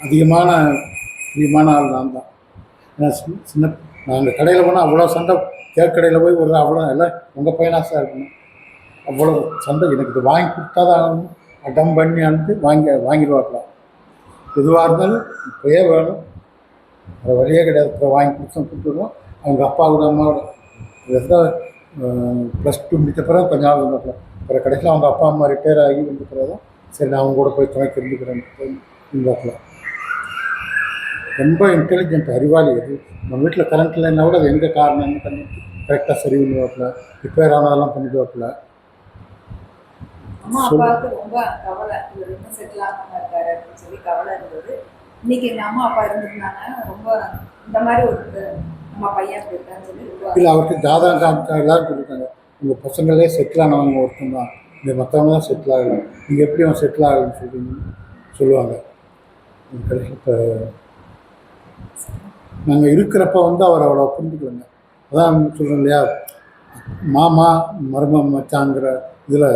அதிகமான பிரியமான ஆள் நான் தான். ஏன்னா சின்ன நாங்கள் கடையில் போனால் அவ்வளோ சண்டை, கேக்கடையில் போய் ஒரு அவ்வளோ எல்லாம் உங்கள் பையனாக சார் இருக்கணும், அவ்வளோ சண்டை. எனக்கு இது வாங்கி கொடுத்தா தான் அடம் பண்ணி அனுப்பி வாங்கிடுவாக்கலாம். எதுவாக இருந்தாலும் இப்போயே வேணும், அது வழியே கிடையாது. இப்போ வாங்கி கொடுத்துருவோம். அவங்க அப்பாவோட அம்மாவோட +2 முடித்த பிறகு கொஞ்ச நாள் இருந்தாப்புல. அப்புறம் கடைசியில் அவங்க அப்பா அம்மா ரிட்டையர் ஆகி வந்த பிறகு தான் சரி நான் அவங்க கூட போய் துணைக்கு இருந்துக்கிறேன் இருந்தாப்புல. ரொம்ப இன்டெலிஜென்ட், அறிவாளி. அது நம்ம வீட்டில் கரண்ட் இல்லைன்னா கூட அது எங்கே காரணம் என்ன பண்ணி கரெக்டாக சரி பண்ணுவாப்புல, ரிப்பேர் ஆனதெல்லாம் பண்ணிடுவாப்புல. அம்மா அப்பாவுக்கு ரொம்ப கவலை, இவர் இன்னும் செட்டில் ஆகாமல் இருக்காரு அப்படின்னு சொல்லி கவலை இருந்தது. இன்னைக்கு எங்கள் அம்மா அப்பா இருந்திருந்தாங்க, ரொம்ப இந்த மாதிரி ஒரு நம்ம பையன் அப்படி இருக்கான்னு சொல்லி ரொம்ப. இல்லை, அவருக்கு ஜாதகம் காமிச்சா எல்லாரும் சொல்லியிருக்காங்க, உங்கள் பசங்களே செட்டில் ஆனவங்க ஒருத்தன் தான், இந்த மற்றவங்க தான் செட்டில் ஆகலை, நீங்கள் எப்படி அவன் செட்டில் ஆகலைன்னு சொல்லுவீங்கன்னு சொல்லுவாங்க. இப்போ நாங்கள் இருக்கிறப்ப வந்து அவர் அவ்வளோ புரிஞ்சுக்கலங்க. அதான் சொல்கிறேன் இல்லையா, மாமா மரும மச்சாங்கிற இதில்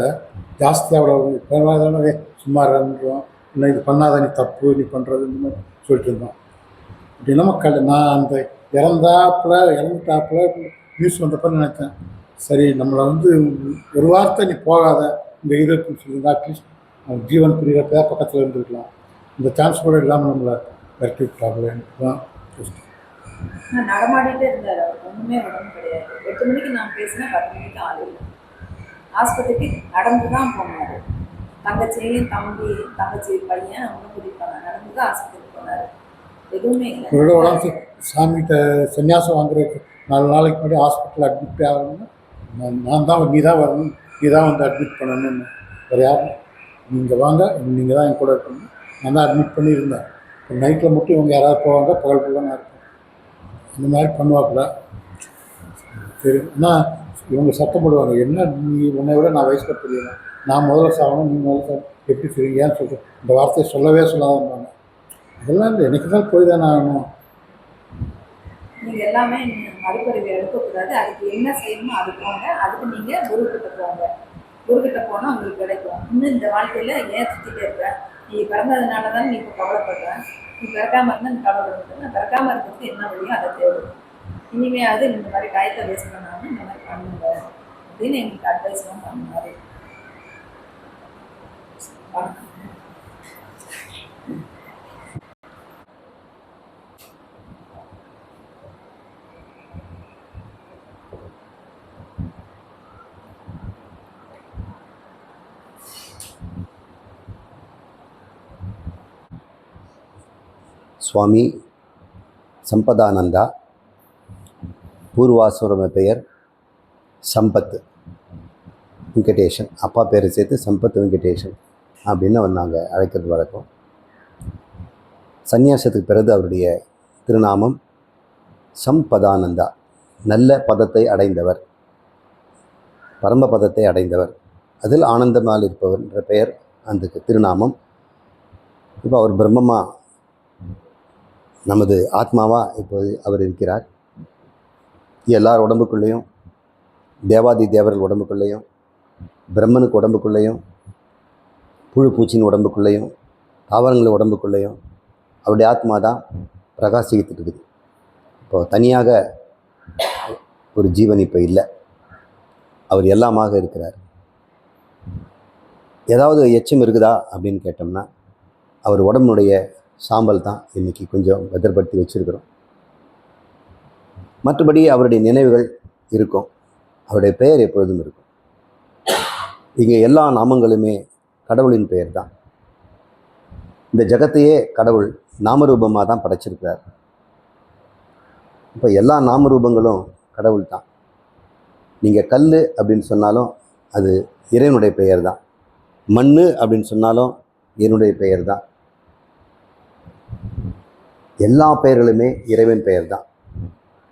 ஜாஸ்தியாக அவ்வளோ பரவாயில்ல, சும்மா இருந்துருவோம், இல்லை இது பண்ணாத நீ தப்பு நீ பண்ணுறது இந்த மாதிரி சொல்லிட்டு இருந்தோம். அப்படி இல்லாமல் நான் அந்த இறந்துட்டாப்புல நியூஸ் வந்தப்போ நினச்சேன், சரி நம்மளை வந்து ஒரு வார்த்தை நீ போகாத இந்த இருக்குன்னு சொல்லியிருந்தா அட்லீஸ்ட் அவன் ஜீவன் பிரிகிறப்ப பக்கத்தில் இருந்துருக்கலாம். இந்த சான்ஸ் கூட இல்லாமல் நம்மளை விரட்டி விட்டாங்களேன்னு தான் யோசிச்சேன். நடமாடிட்டே இருந்தார், அவருக்கு ஒன்றுமே உடம்பு கிடையாது. 8 மணிக்கு நான் பேசினேன், 10 மணிக்கு ஆள் இல்லை. ஆஸ்பத்திரிக்கு நடந்து தான் போனார். தங்கச்சி பையன் அவங்க கூட்டிப்பாங்க, நடந்து தான் ஆஸ்பத்திரிக்கு போனார். எதுவுமே இல்லை. இவரோட உடம்பு சாமிகிட்ட சன்னியாசம் வாங்குறதுக்கு 4 நாளைக்கு முன்னாடி ஹாஸ்பிட்டலில் அட்மிட் ஆகணும்னா நான் தான், நீ தான் வரணும், நீ தான் வந்து அட்மிட் பண்ணணும்னு. வேறு யாரும் நீங்கள் வாங்க, நீங்கள் தான் என் கூட இருக்கணும், நான் தான் அட்மிட் பண்ணியிருந்தேன். இப்போ நைட்டில் மட்டும் இவங்க யாராவது போவாங்க, பகல் ஃபுல்லாக நான் இருப்பேன். இந்த மாதிரி பண்ணுவாப்புல. சரி, ஆனால் இவங்க சத்தம் போடுவாங்க, என்ன நீ உன்னை விட நான் வயசில் தெரியல, நான் முதல்ல சாகணும், நீ முதல்ல எப்படி தெரியும், ஏன்னு சொல்கிறேன், இந்த வார்த்தையை சொல்லவே சொல்லாதம்பாங்க. அதெல்லாம் இல்லை, எனக்கு தான் போய் தானே ஆகணும். நீங்கள் எல்லாமே மறுபறிவை எடுக்கக்கூடாது, அதுக்கு என்ன செய்யணுமோ அது போங்க, அதுக்கு நீங்கள் குருக்கிட்ட போங்க, குருக்கிட்ட போனால் உங்களுக்கு கிடைக்கும். இன்னும் இந்த வாழ்க்கையில் ஏன் சுற்றிட்டே இருப்பேன், நீ பிறந்ததுனால தான் நீ இப்போ கவலைப்படுறேன், நீ பிறக்காமல் இருந்தால் நீ கவலைப்படுறது, பிறக்காமல் இருக்கிறதுக்கு என்ன வழியோ அதை தேடும். இனிமையாவது இந்த மாதிரி டயத்தை வேஸ்ட் பண்ணாமல் இந்த மாதிரி பண்ணுங்க அப்படின்னு எங்களுக்கு அட்வைஸ்லாம் பண்ணுவார். சுவாமி சம்பதானந்தா, பூர்வாசுரம பெயர் சம்பத் வெங்கடேஷன், அப்பா பேரை சேர்த்து சம்பத் வெங்கடேஷன் அப்படின்னு நாங்கள் அழைக்கிறது வழக்கம். சந்நியாசத்துக்கு பிறகு அவருடைய திருநாமம் சம்பதானந்தா, நல்ல பதத்தை அடைந்தவர், பரம பதத்தை அடைந்தவர், அதில் ஆனந்தமாக இருப்பவர் என்ற பெயர் அந்த திருநாமம். இப்போ அவர் பிரம்மமா, நமது ஆத்மாவா இப்போது அவர் இருக்கிறார். எல்லார் உடம்புக்குள்ளேயும், தேவாதி தேவர்கள் உடம்புக்குள்ளேயும், பிரம்மனுக்கு உடம்புக்குள்ளேயும், புழு பூச்சியின் உடம்புக்குள்ளேயும், தாவரங்கள் உடம்புக்குள்ளேயும் அவருடைய ஆத்மா தான் பிரகாசிக்கிட்டு இருக்குது. இப்போ தனியாக ஒரு ஜீவன் இப்போ இல்லை, அவர் எல்லாமாக இருக்கிறார். ஏதாவது எச்சம் இருக்குதா அப்படின்னு கேட்டோம்னா, அவர் உடம்புடைய சாம்பல் தான் இன்றைக்கி கொஞ்சம் பத்திரப்படுத்தி வச்சுருக்கிறோம். மற்றபடி அவருடைய நினைவுகள் இருக்கும், அவருடைய பெயர் எப்பொழுதும் இருக்கும். இங்கே எல்லா நாமங்களுமே கடவுளின் பெயர் தான். இந்த ஜகத்தையே கடவுள் நாமரூபமாக தான் படைச்சிருக்கிறார். இப்போ எல்லா நாமரூபங்களும் கடவுள் தான். நீங்கள் கல் அப்படின்னு சொன்னாலும் அது இறைவனுடைய பெயர் தான். மண் அப்படின்னு சொன்னாலும் என்னுடைய பெயர் தான். எல்லா பெயர்களுமே இறைவன் பெயர் தான்.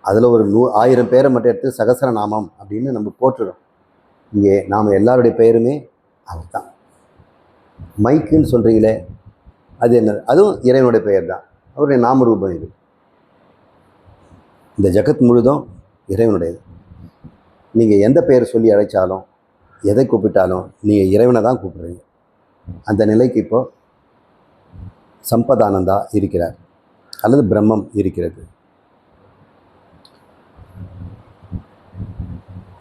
அதில் ஒரு 1000 பேரை மட்டும் எடுத்து சகசரநாமம் அப்படின்னு நம்ம போட்டுறோம். இங்கே நாம் எல்லாருடைய பெயருமே அவர் தான். மைக்குன்னு சொல்கிறீங்களே, அது என்ன? அதுவும் இறைவனுடைய பெயர் தான், அவருடைய நாமரூபம் இது. இந்த ஜகத் முழுதும் இறைவனுடையது. நீங்கள் எந்த பெயர் சொல்லி அழைச்சாலும், எதை கூப்பிட்டாலும் நீங்கள் இறைவனை தான் கூப்பிடுறீங்க. அந்த நிலைக்கு இப்போது சம்பதானந்தா இருக்கிறார், அல்லது பிரம்மம் இருக்கிறது.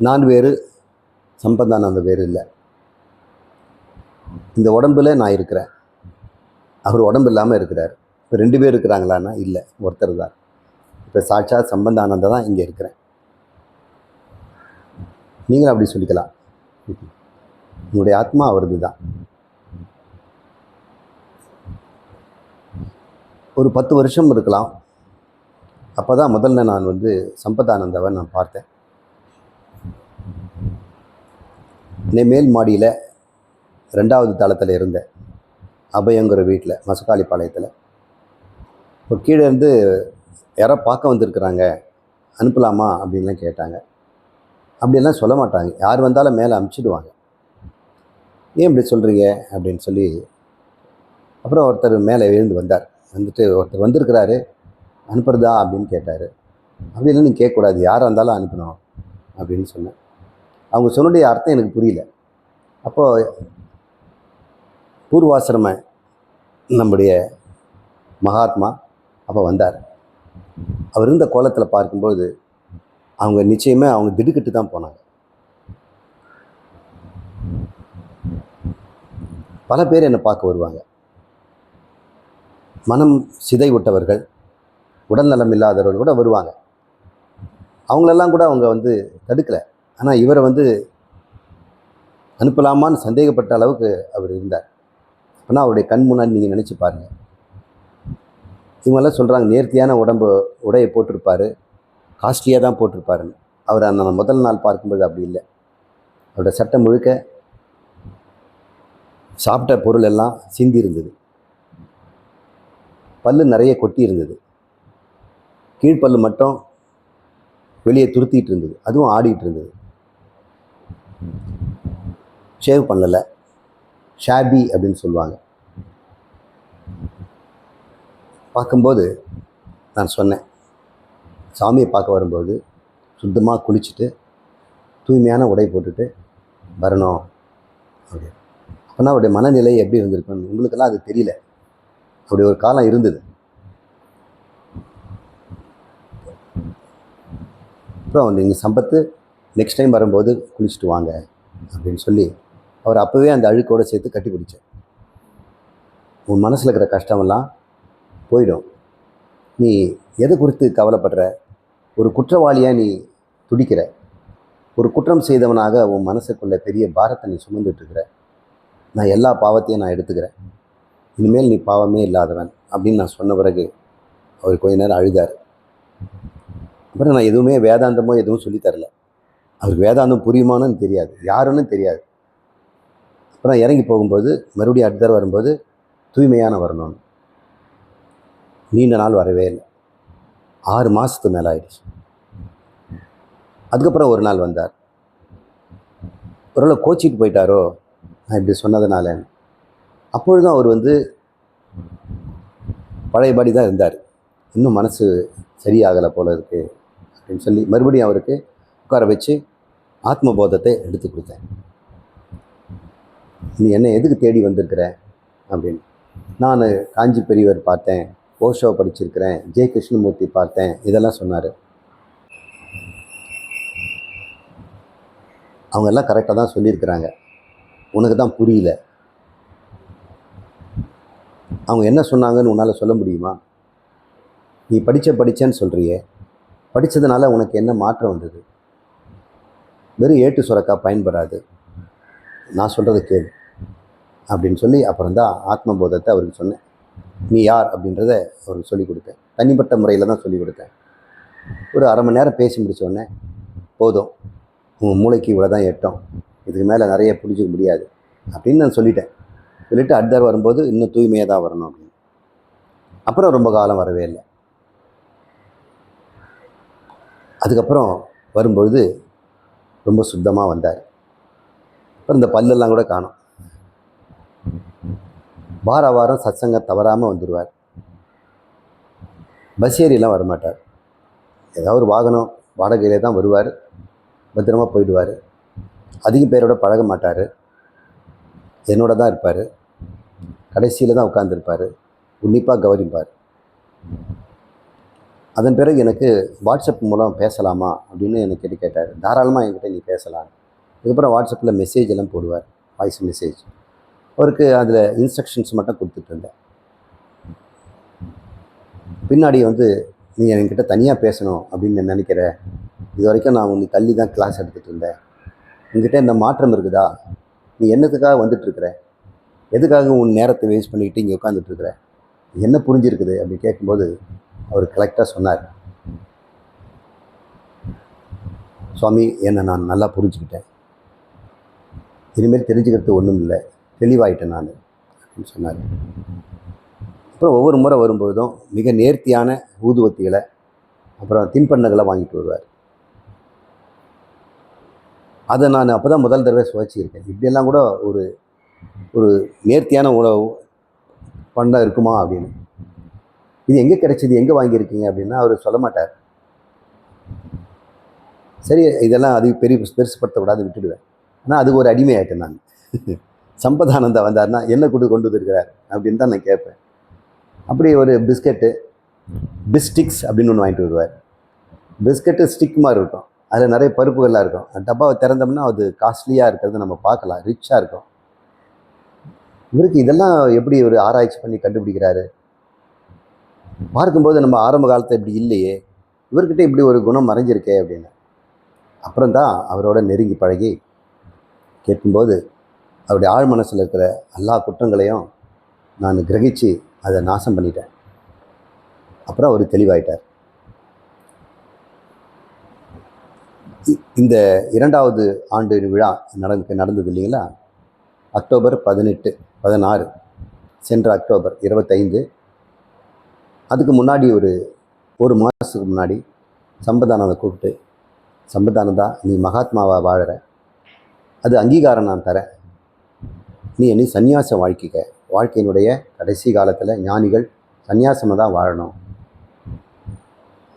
நான் வேறு, சம்பதானந்த வேறு இல்லை. இந்த உடம்பில் நான் இருக்கிறேன், அவர் உடம்பு இல்லாமல் இருக்கிறார். இப்போ 2 பேர் இருக்கிறாங்களான்னா இல்லை, ஒருத்தர் தான். இப்போ சாட்சாத் சம்பந்தானந்தா தான் இங்கே இருக்கிறேன். நீங்களும் அப்படி சொல்லிக்கலாம். உங்களுடைய ஆத்மா அவரது தான். ஒரு 10 வருஷம் இருக்கலாம். அப்போ தான் முதல்ல நான் சம்பதானந்தாவை நான் பார்த்தேன். மேல் மாடியில் 2வது தளத்தில் இருந்தேன், அபயங்கிற வீட்டில், மசக்காளிப்பாளையத்தில். இப்போ கீழே இருந்து யாரோ பார்க்க வந்திருக்கிறாங்க, அனுப்பலாமா அப்படின்லாம் கேட்டாங்க. அப்படியெல்லாம் சொல்ல மாட்டாங்க, யார் வந்தாலும் மேலே அனுப்பிச்சிடுவாங்க. ஏன் இப்படி சொல்கிறீங்க அப்படின்னு சொல்லி, அப்புறம் ஒருத்தர் மேலே எழுந்து வந்தார். ஒருத்தர் வந்திருக்கிறாரு, அனுப்புறதா அப்படின்னு கேட்டார். அப்படிலாம் நீங்கள் கேட்கக்கூடாது, யாராக இருந்தாலும் அனுப்பணும் அப்படின்னு சொன்னேன். அவங்க சொன்னுடைய அர்த்தம் எனக்கு புரியல. அப்போது பூர்வாசிரம நம்முடைய மகாத்மா அப்போ வந்தார். அவர் இருந்த கோலத்தில் பார்க்கும்போது அவங்க நிச்சயமே அவங்க திடுக்கிட்டு தான் போனாங்க. பல பேர் என்னை பார்க்க வருவாங்க. மனம் சிதை விட்டவர்கள், உடல்நலம் இல்லாதவர்கள் கூட வருவாங்க. அவங்களெல்லாம் கூட அவங்க தடுக்கலை. ஆனால் இவரை அனுப்பலாமான்னு சந்தேகப்பட்ட அளவுக்கு அவர் இருந்தார். ஆனால் அவருடைய கண் முன்னாடி நீங்கள் நினச்சி பாருங்கள். இவங்கெல்லாம் சொல்கிறாங்க நேர்த்தியான உடையை போட்டிருப்பார், காஸ்ட்லியாக தான் போட்டிருப்பாருன்னு. அவர் அந்த முதல் நாள் பார்க்கும்போது அப்படி இல்லை. அவருடைய சட்டை முழுக்க சாப்பிட்ட பொருள் எல்லாம் சிந்தி இருந்தது, பல்லு நிறைய கொட்டி இருந்தது, கீழ்ப்பல்லு மட்டும் வெளியே துருத்திட்டு இருந்தது, அதுவும் ஆடிட்டு இருந்தது. ஷேவ் பண்ணலை, ஷாபி அப்படின்னு சொல்லுவாங்க. பார்க்கும்போது நான் சொன்னேன், சாமியை பார்க்க வரும்போது சுத்தமாக குளிச்சுட்டு தூய்மையான உடை போட்டுட்டு வரணும் அப்படின்னு. அப்போனா அவருடைய மனநிலை எப்படி இருந்திருக்குன்னு உங்களுக்கெல்லாம் அது தெரியல. அப்படி ஒரு காலம் இருந்தது. அப்புறம் நீங்கள் சம்பத்து நெக்ஸ்ட் டைம் வரும்போது குளிச்சுட்டு வாங்க அப்படின்னு சொல்லி அவர் அப்போவே அந்த அழுக்கோடு சேர்த்து கட்டி பிடிச்சேன். உன் மனசில் இருக்கிற கஷ்டமெல்லாம் போயிடும். நீ எதை குறித்து கவலைப்படுற? ஒரு குற்றவாளியாக நீ துடிக்கிற, ஒரு குற்றம் செய்தவனாக உன் மனசுக்குள்ள பெரிய பாரத்தை நீ சுமந்துட்டுருக்கிற. நான் எல்லா பாவத்தையும் நான் எடுத்துக்கிறேன், இனிமேல் நீ பாவமே இல்லாதவன் அப்படின்னு நான் சொன்ன பிறகு அவர் கொஞ்ச நேரம் அழுதார். அப்புறம் நான் எதுவுமே வேதாந்தமோ எதுவும் சொல்லித்தரல. அவருக்கு வேதாந்தம் புரியுமான்னு தெரியாது, யாருன்னு தெரியாது. அப்புறம் இறங்கி போகும்போது மறுபடியும் அடுத்த தடவை வரும்போது தூய்மையான வரணும்னு. நீண்ட நாள் வரவே இல்லை. 6 மாதத்துக்கு மேலே ஆயிடுச்சு. அதுக்கப்புறம் ஒரு நாள் வந்தார். ஒருவேளை கோச்சிட்டு போயிட்டாரோ நான் இப்படி சொன்னதுனால. அப்பொழுதும் அவர் வந்து பழையபடி தான் இருந்தார். இன்னும் மனசு சரியாகலை போல இருக்குது அப்படின்னு சொல்லி மறுபடியும் அவருக்கு உட்கார வச்சு ஆத்மபோதத்தை எடுத்து கொடுத்தேன். நீ என்ன எதுக்கு தேடி வந்திருக்கிற அப்படின்னு. நான் காஞ்சி பெரியவர் பார்த்தேன், ஓஷோ படிச்சிருக்கிறேன், ஜெய கிருஷ்ணமூர்த்தி பார்த்தேன், இதெல்லாம் சொன்னார். அவங்க எல்லாம் கரெக்டாக தான் சொல்லியிருக்கிறாங்க, உனக்கு தான் புரியல. அவங்க என்ன சொன்னாங்கன்னு உன்னால் சொல்ல முடியுமா? நீ படித்தேன்னு சொல்கிறியே, படித்ததுனால உனக்கு என்ன மாற்றம் வந்தது? வெறும் ஏட்டு சுரக்கா பயன்படாது, நான் சொல்கிறத கேளு அப்படின்னு சொல்லி அப்புறம் தான் ஆத்மபோதத்தை அவருக்கு சொன்னேன். நீ யார் அப்படின்றத அவருக்கு சொல்லிக் கொடுத்தேன். தனிப்பட்ட முறையில் தான் சொல்லிக் கொடுத்தேன். ஒரு அரை மணி நேரம் பேசி முடித்த உடனே, போதும், உங்கள் மூளைக்கு இவ்வளோ தான் எட்டும், இதுக்கு மேலே நிறைய புரிஞ்சிக்க முடியாது அப்படின்னு நான் சொல்லிட்டேன். சொல்லிவிட்டு அடுத்த வரும்போது இன்னும் தூய்மையாக தான் வரணும் அப்படின்னு. அப்புறம் ரொம்ப காலம் வரவே இல்லை. அதுக்கப்புறம் வரும்பொழுது ரொம்ப சுத்தமாக வந்தார். அப்புறம் இந்த பல்லெல்லாம் கூட காணும். வாரம் சத்சங்கம் தவறாமல் வந்துடுவார். பஸ் ஏறியெல்லாம் வரமாட்டார். ஏதாவது ஒரு வாகனம் வாடகையிலே தான் வருவார், பத்திரமா போயிடுவார். அதிக பேரோட பழக மாட்டார், என்னோட தான் இருப்பார். கடைசியில் தான் உட்காந்துருப்பார், உன்னிப்பாக கவனிப்பார். அதன் பிறகு எனக்கு வாட்ஸ்அப் மூலம் பேசலாமா அப்படின்னு எனக்கு கேட்டார். தாராளமாக என்கிட்ட நீ பேசலாம். அதுக்கப்புறம் வாட்ஸ்அப்பில் மெசேஜ் எல்லாம் போடுவார், வாய்ஸ் மெசேஜ். அவருக்கு அதில் இன்ஸ்ட்ரக்ஷன்ஸ் மட்டும் கொடுத்துட்டு இருந்தேன். பின்னாடி வந்து நீ என்கிட்ட தனியாக பேசணும் அப்படின்னு நினைக்கிற, இது வரைக்கும் நான் உன்னை தள்ளி தான் கிளாஸ் எடுத்துகிட்டு இருந்தேன், உங்ககிட்ட இந்த மாற்றம் இருக்குதா, நீ என்னத்துக்காக வந்துட்டுருக்குற, எதுக்காக உன் நேரத்தை வேஸ்ட் பண்ணிக்கிட்டு இங்கே உட்காந்துட்ருக்குற, என்ன புரிஞ்சிருக்குது அப்படின்னு கேட்கும்போது அவர் கரெக்டாக சொன்னார். சுவாமி, என்னை நான் நல்லா புரிஞ்சுக்கிட்டேன், இனிமேல் தெரிஞ்சுக்கிறது ஒன்றும் இல்லை, தெளிவாயிட்டேன் நான் அப்படின்னு சொன்னார். அப்புறம் ஒவ்வொரு முறை வரும்பொழுதும் மிக நேர்த்தியான ஊதுவத்திகளை அப்புறம் தின்பண்டங்களை வாங்கிட்டு வருவார். அதை நான் அப்போ தான் முதல் தடவை சுவைச்சிருக்கேன். இப்படியெல்லாம் கூட ஒரு ஒரு நேர்த்தியான உணவு பண்டம் இருக்குமா அப்படின்னு. இது எங்கே கிடைச்சிது, எங்கே வாங்கியிருக்கீங்க அப்படின்னா அவர் சொல்ல மாட்டார். சரி, இதெல்லாம் அது பெருசுப்படுத்தக்கூடாது, விட்டுடுவேன். ஆனால் அதுக்கு ஒரு அடிமை ஆகிட்டேன் நான். சம்பதானந்தா வந்தார்னா என்ன கொண்டு வந்திருக்கிறார் அப்படின்னு தான் நான் கேட்பேன். அப்படி ஒரு பிஸ்டிக்ஸ் அப்படின்னு ஒன்று வாங்கிட்டு வருவார். பிஸ்கெட்டு ஸ்டிக் மாதிரி இருக்கும், அதில் நிறைய பருப்புகள்லாம் இருக்கும். டப்பாவை திறந்தோம்னா அது காஸ்ட்லியாக இருக்கிறத நம்ம பார்க்கலாம், ரிச்சாக இருக்கும். இவருக்கு இதெல்லாம் எப்படி ஒரு ஆராய்ச்சி பண்ணி கண்டுபிடிக்கிறாரு? பார்க்கும்போது நம்ம ஆரம்ப காலத்தில் இப்படி இல்லையே, இவர்கிட்ட இப்படி ஒரு குணம் மறைஞ்சிருக்கே அப்படின்னு. அப்புறம் தான் அவரோட நெருங்கி பழகி கேட்கும்போது அவருடைய ஆழ் மனசில் இருக்கிற எல்லா குற்றங்களையும் நான் கிரகித்து அதை நாசம் பண்ணிட்டேன். அப்புறம் அவர் தெளிவாயிட்டார். இந்த 2வது ஆண்டு விழா நடந்தது இல்லைங்களா, அக்டோபர் 18, 16, சென்ற அக்டோபர் 25. அதுக்கு முன்னாடி ஒரு மாதத்துக்கு முன்னாடி சம்பதானந்தை கூப்பிட்டு, சம்பதானந்தா, நீ மகாத்மாவாக வாழற, அது அங்கீகாரம் நான் தரேன், நீ என்னை சந்நியாசம் வாழ்க்கையினுடைய கடைசி காலத்தில் ஞானிகள் சந்நியாசமாக தான் வாழணும்.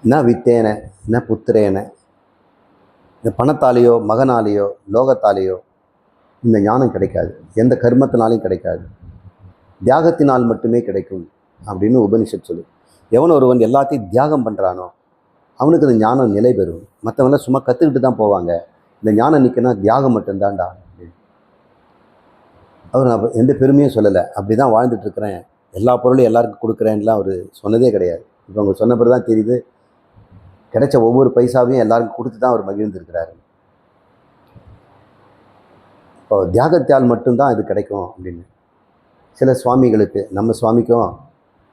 ந வித்தேன ந புத்திரேன, இந்த பணத்தாலேயோ மகனாலேயோ லோகத்தாலேயோ இந்த ஞானம் கிடைக்காது, எந்த கர்மத்தினாலையும் கிடைக்காது, தியாகத்தினால் மட்டுமே கிடைக்கும் அப்படின்னு உபனிஷத் சொல்லு. எவன் ஒருவன் எல்லாத்தையும் தியாகம் பண்ணுறானோ அவனுக்கு அந்த ஞானம் நிலை பெறும். மற்றவங்களாம் சும்மா கற்றுக்கிட்டு தான் போவாங்க, இந்த ஞானம் நிற்கனா தியாகம் மட்டும்தான்டா. அவர் நான் எந்த பெருமையும் சொல்லலை, அப்படி தான் வாழ்ந்துட்டுருக்கிறேன், எல்லா பொருளையும் எல்லாருக்கும் கொடுக்குறேன்லாம் அவர் சொன்னதே கிடையாது. இப்போ அவங்க சொன்ன பிறகு தான் தெரியுது, கிடைச்ச ஒவ்வொரு பைசாவையும் எல்லாருக்கும் கொடுத்து தான் அவர் மகிழ்ந்துருக்கிறாரு. இப்போ தியாகத்தால் மட்டும்தான் இது கிடைக்கும் அப்படின்னு சில சுவாமிகளுக்கு, நம்ம சுவாமிக்கும்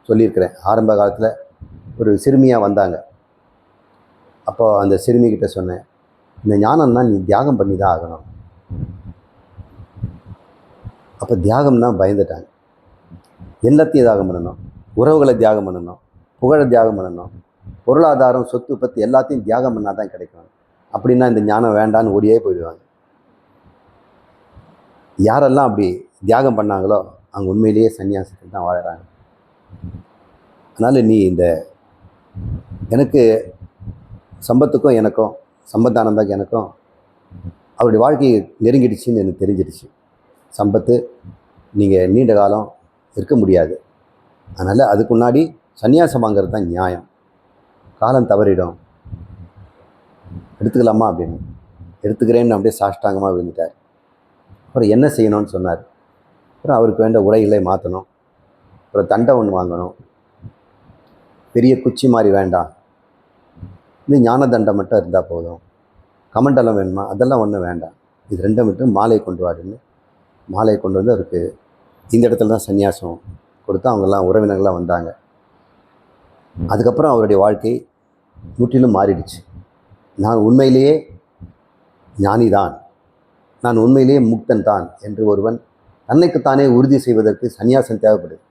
சொல்லியிருக்கிறேன். ஆரம்ப காலத்தில் ஒரு சிறுமியாக வந்தாங்க. அப்போ அந்த சிறுமிகிட்ட சொன்னேன், இந்த ஞானம்னா நீ தியாகம் பண்ணி தான் ஆகணும். அப்போ தியாகம்னா பயந்துட்டாங்க. எல்லாத்தையும் தியாகம் பண்ணணும், உறவுகளை தியாகம் பண்ணணும், புகழை தியாகம் பண்ணணும், பொருளாதாரம், சொத்து பற்றி எல்லாத்தையும் தியாகம் பண்ணால் தான் கிடைக்கும். அப்படின்னா இந்த ஞானம் வேண்டான்னு ஓடியே போயிடுவாங்க. யாரெல்லாம் அப்படி தியாகம் பண்ணாங்களோ அவங்க உண்மையிலேயே சன்னியாசத்தில் தான் வாழறாங்க. அதனால் நீ இந்த எனக்கு சம்பத்துக்கும் எனக்கும், சம்பத்தானந்தாக்கு எனக்கும் அவருடைய வாழ்க்கை நெருங்கிடுச்சின்னு எனக்கு தெரிஞ்சிடுச்சு. சம்பத்து நீங்கள் நீண்ட காலம் இருக்க முடியாது, அதனால் அதுக்கு முன்னாடி சன்னியாசம் வாங்கிறது தான் நியாயம். காலம் தவறிடும், எடுத்துக்கலாமா அப்படின்னு. எடுத்துக்கிறேன்னு அப்படியே சாஷ்டாங்கமாக விழுந்துட்டார். அப்புறம் என்ன செய்யணும்னு சொன்னார். அப்புறம் அவருக்கு வேண்ட உடைகளை மாற்றணும், அப்புறம் தண்டை ஒன்று வாங்கணும், பெரிய குச்சி மாதிரி வேண்டாம், இது ஞான தண்டை மட்டும் இருந்தால் போதும், கமண்டலம் வேணுமா அதெல்லாம் ஒன்றும் வேண்டாம், இது ரெண்டும் மட்டும் மாலையை கொண்டு வாருன்னு மாலையை கொண்டு வந்து அவருக்கு இந்த இடத்துல தான் சன்னியாசம் கொடுத்து அவங்கெல்லாம் உறவினர்கள்லாம் வந்தாங்க. அதுக்கப்புறம் அவருடைய வாழ்க்கை முற்றிலும் மாறிடுச்சு. நான் உண்மையிலேயே ஞானிதான், நான் உண்மையிலேயே முக்தன் தான் என்று ஒருவன் தன்னைக்குத்தானே உறுதி செய்வதற்கு சன்னியாசம் தேவைப்படுது.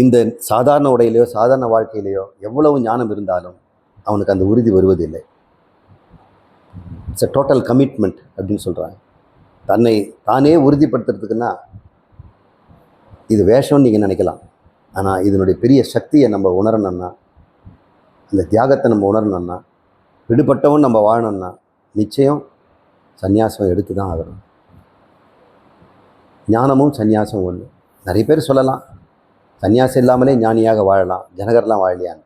இந்த சாதாரண உடையிலையோ சாதாரண வாழ்க்கையிலையோ எவ்வளவு ஞானம் இருந்தாலும் அவனுக்கு அந்த உறுதி வருவதில்லை. இட்ஸ் எ டோட்டல் கமிட்மெண்ட் அப்படின்னு சொல்கிறாங்க. தன்னை தானே உறுதிப்படுத்துறதுக்குன்னா இது வேஷம்னு நீங்கள் நினைக்கலாம், ஆனால் இதனுடைய பெரிய சக்தியை நம்ம உணரணும்னா, அந்த தியாகத்தை நம்ம உணரணும்னா, விடுபட்டவன் நம்ம வாழணும்னா நிச்சயம் சந்நியாசம் எடுத்து தான் ஆகணும். ஞானமும் சந்நியாசம் ஒன்று. நிறைய பேர் சொல்லலாம் சந்நியாசம் இல்லாமலே ஞானியாக வாழலாம், ஜனகர்லாம் வாழலையாங்க.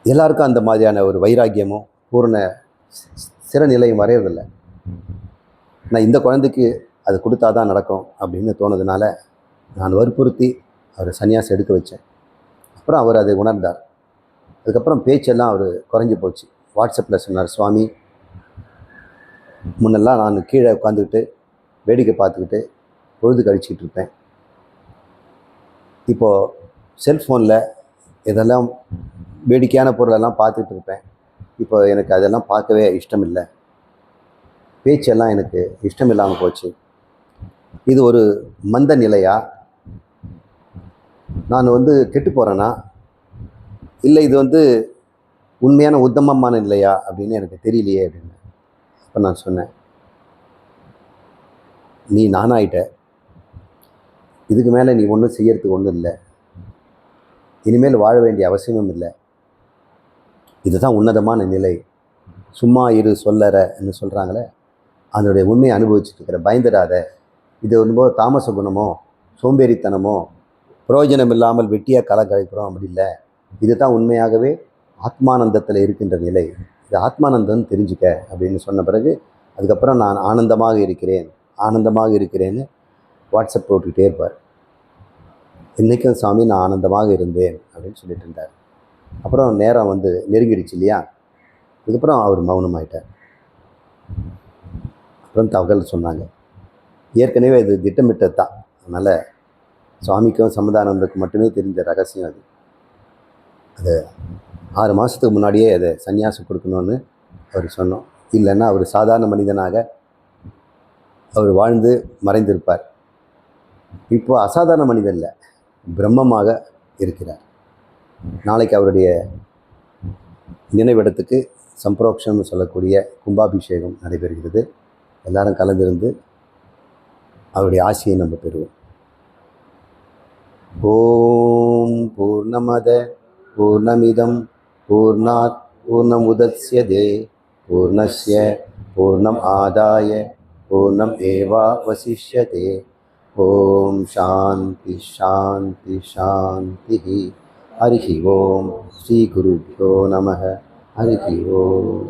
எல்லாருக்கும் அந்த மாதிரியான ஒரு வைராக்கியமும் பூர்ண சிறநிலையும் வரையறதில்லை. நான் இந்த குழந்தைக்கு அது கொடுத்தா தான் நடக்கும் அப்படின்னு தோணுதுனால நான் வற்புறுத்தி அவர் சன்னியாசம் எடுக்க வச்சேன். அப்புறம் அவர் அதை உணர்ந்தார். அதுக்கப்புறம் பேச்செல்லாம் அவர் குறைஞ்சி போச்சு. வாட்ஸ்அப்பில் சொன்னார், சுவாமி முன்னெல்லாம் நான் கீழே உட்காந்துக்கிட்டு வேடிக்கை பார்த்துக்கிட்டு பொழுது கழிச்சிக்கிட்டு இருப்பேன், இப்போது செல்ஃபோனில் இதெல்லாம் வேடிக்கையான பொருளெல்லாம் பார்த்துட்டு இருப்பேன், இப்போ எனக்கு அதெல்லாம் பார்க்கவே இஷ்டம் இல்லை, பேச்செல்லாம் எனக்கு இஷ்டம் இல்லாமல் போச்சு. இது ஒரு மந்த நிலையா, நான் கெட்டு போகிறேன்னா, இல்லை இது உண்மையான உத்தமமான நிலையா அப்படின்னு எனக்கு தெரியலையே அப்படின்னு. அப்போ நான் சொன்னேன், நீ நானாயிட்ட, இதுக்கு மேலே நீ ஒன்றும் செய்யறதுக்கு ஒன்றும் இல்லை, இனிமேல் வாழ வேண்டிய அவசியமும் இல்லை, இதுதான் உன்னதமான நிலை, சும்மா இரு சொல்லறன்னு சொல்கிறாங்களே அதனுடைய உண்மையை அனுபவிச்சுட்டு இருக்கிற, பயந்துடாத, இது ரொம்ப தாமச குணமோ சோம்பேறித்தனமோ பிரயோஜனம் இல்லாமல் வெட்டியாக கலை கழிக்கிறோம் அப்படி இல்லை, இதுதான் உண்மையாகவே ஆத்மானந்தத்தில் இருக்கின்ற நிலை, இது ஆத்மானந்தம்னு தெரிஞ்சுக்க அப்படின்னு சொன்ன பிறகு அதுக்கப்புறம் நான் ஆனந்தமாக இருக்கிறேன் ஆனந்தமாக இருக்கிறேன்னு வாட்ஸ்அப் போட்டுக்கிட்டே இருப்பார். இன்றைக்கும் சாமி நான் ஆனந்தமாக இருந்தேன் அப்படின்னு சொல்லிட்டு இருந்தார். அப்புறம் நேரம் நெருங்கிடுச்சு இல்லையா, அதுக்கப்புறம் அவர் மௌனமாயிட்டார். அப்புறம் தகவல் சொன்னாங்க, ஏற்கனவே இது திட்டமிட்டது தான், அதனால் சுவாமிக்கும் சமுதானந்தத்துக்கு மட்டுமே தெரிஞ்ச ரகசியம் அது. அது 6 மாதத்துக்கு முன்னாடியே அதை சன்னியாசம் கொடுக்கணும்னு அவர் சொன்னோம். இல்லைன்னா அவர் சாதாரண மனிதனாக அவர் வாழ்ந்து மறைந்திருப்பார். இப்போ அசாதாரண மனிதன் இல்லை, பிரம்மமாக இருக்கிறார். நாளைக்கு அவருடைய நினைவிடத்துக்கு சம்பரோக்ஷம்னு சொல்லக்கூடிய கும்பாபிஷேகம் நடைபெறுகிறது. எல்லாரும் கலந்திருந்து அவருடைய ஆசியை நம்ம பெறுவோம். ஓம் பூர்ணமத பூர்ணமிதம் பூர்ணாத் பூர்ணமுதச்யதே பூர்ணஸ்ய பூர்ணம் ஆதாய பூர்ணம் ஏவாவசிஷ்யதே. ஓம் சாந்தி சாந்தி சாந்தி. ஹரிஹி ஓம். ஸ்ரீ குருभ्यो நமः. ஹரிஹி ஓம்.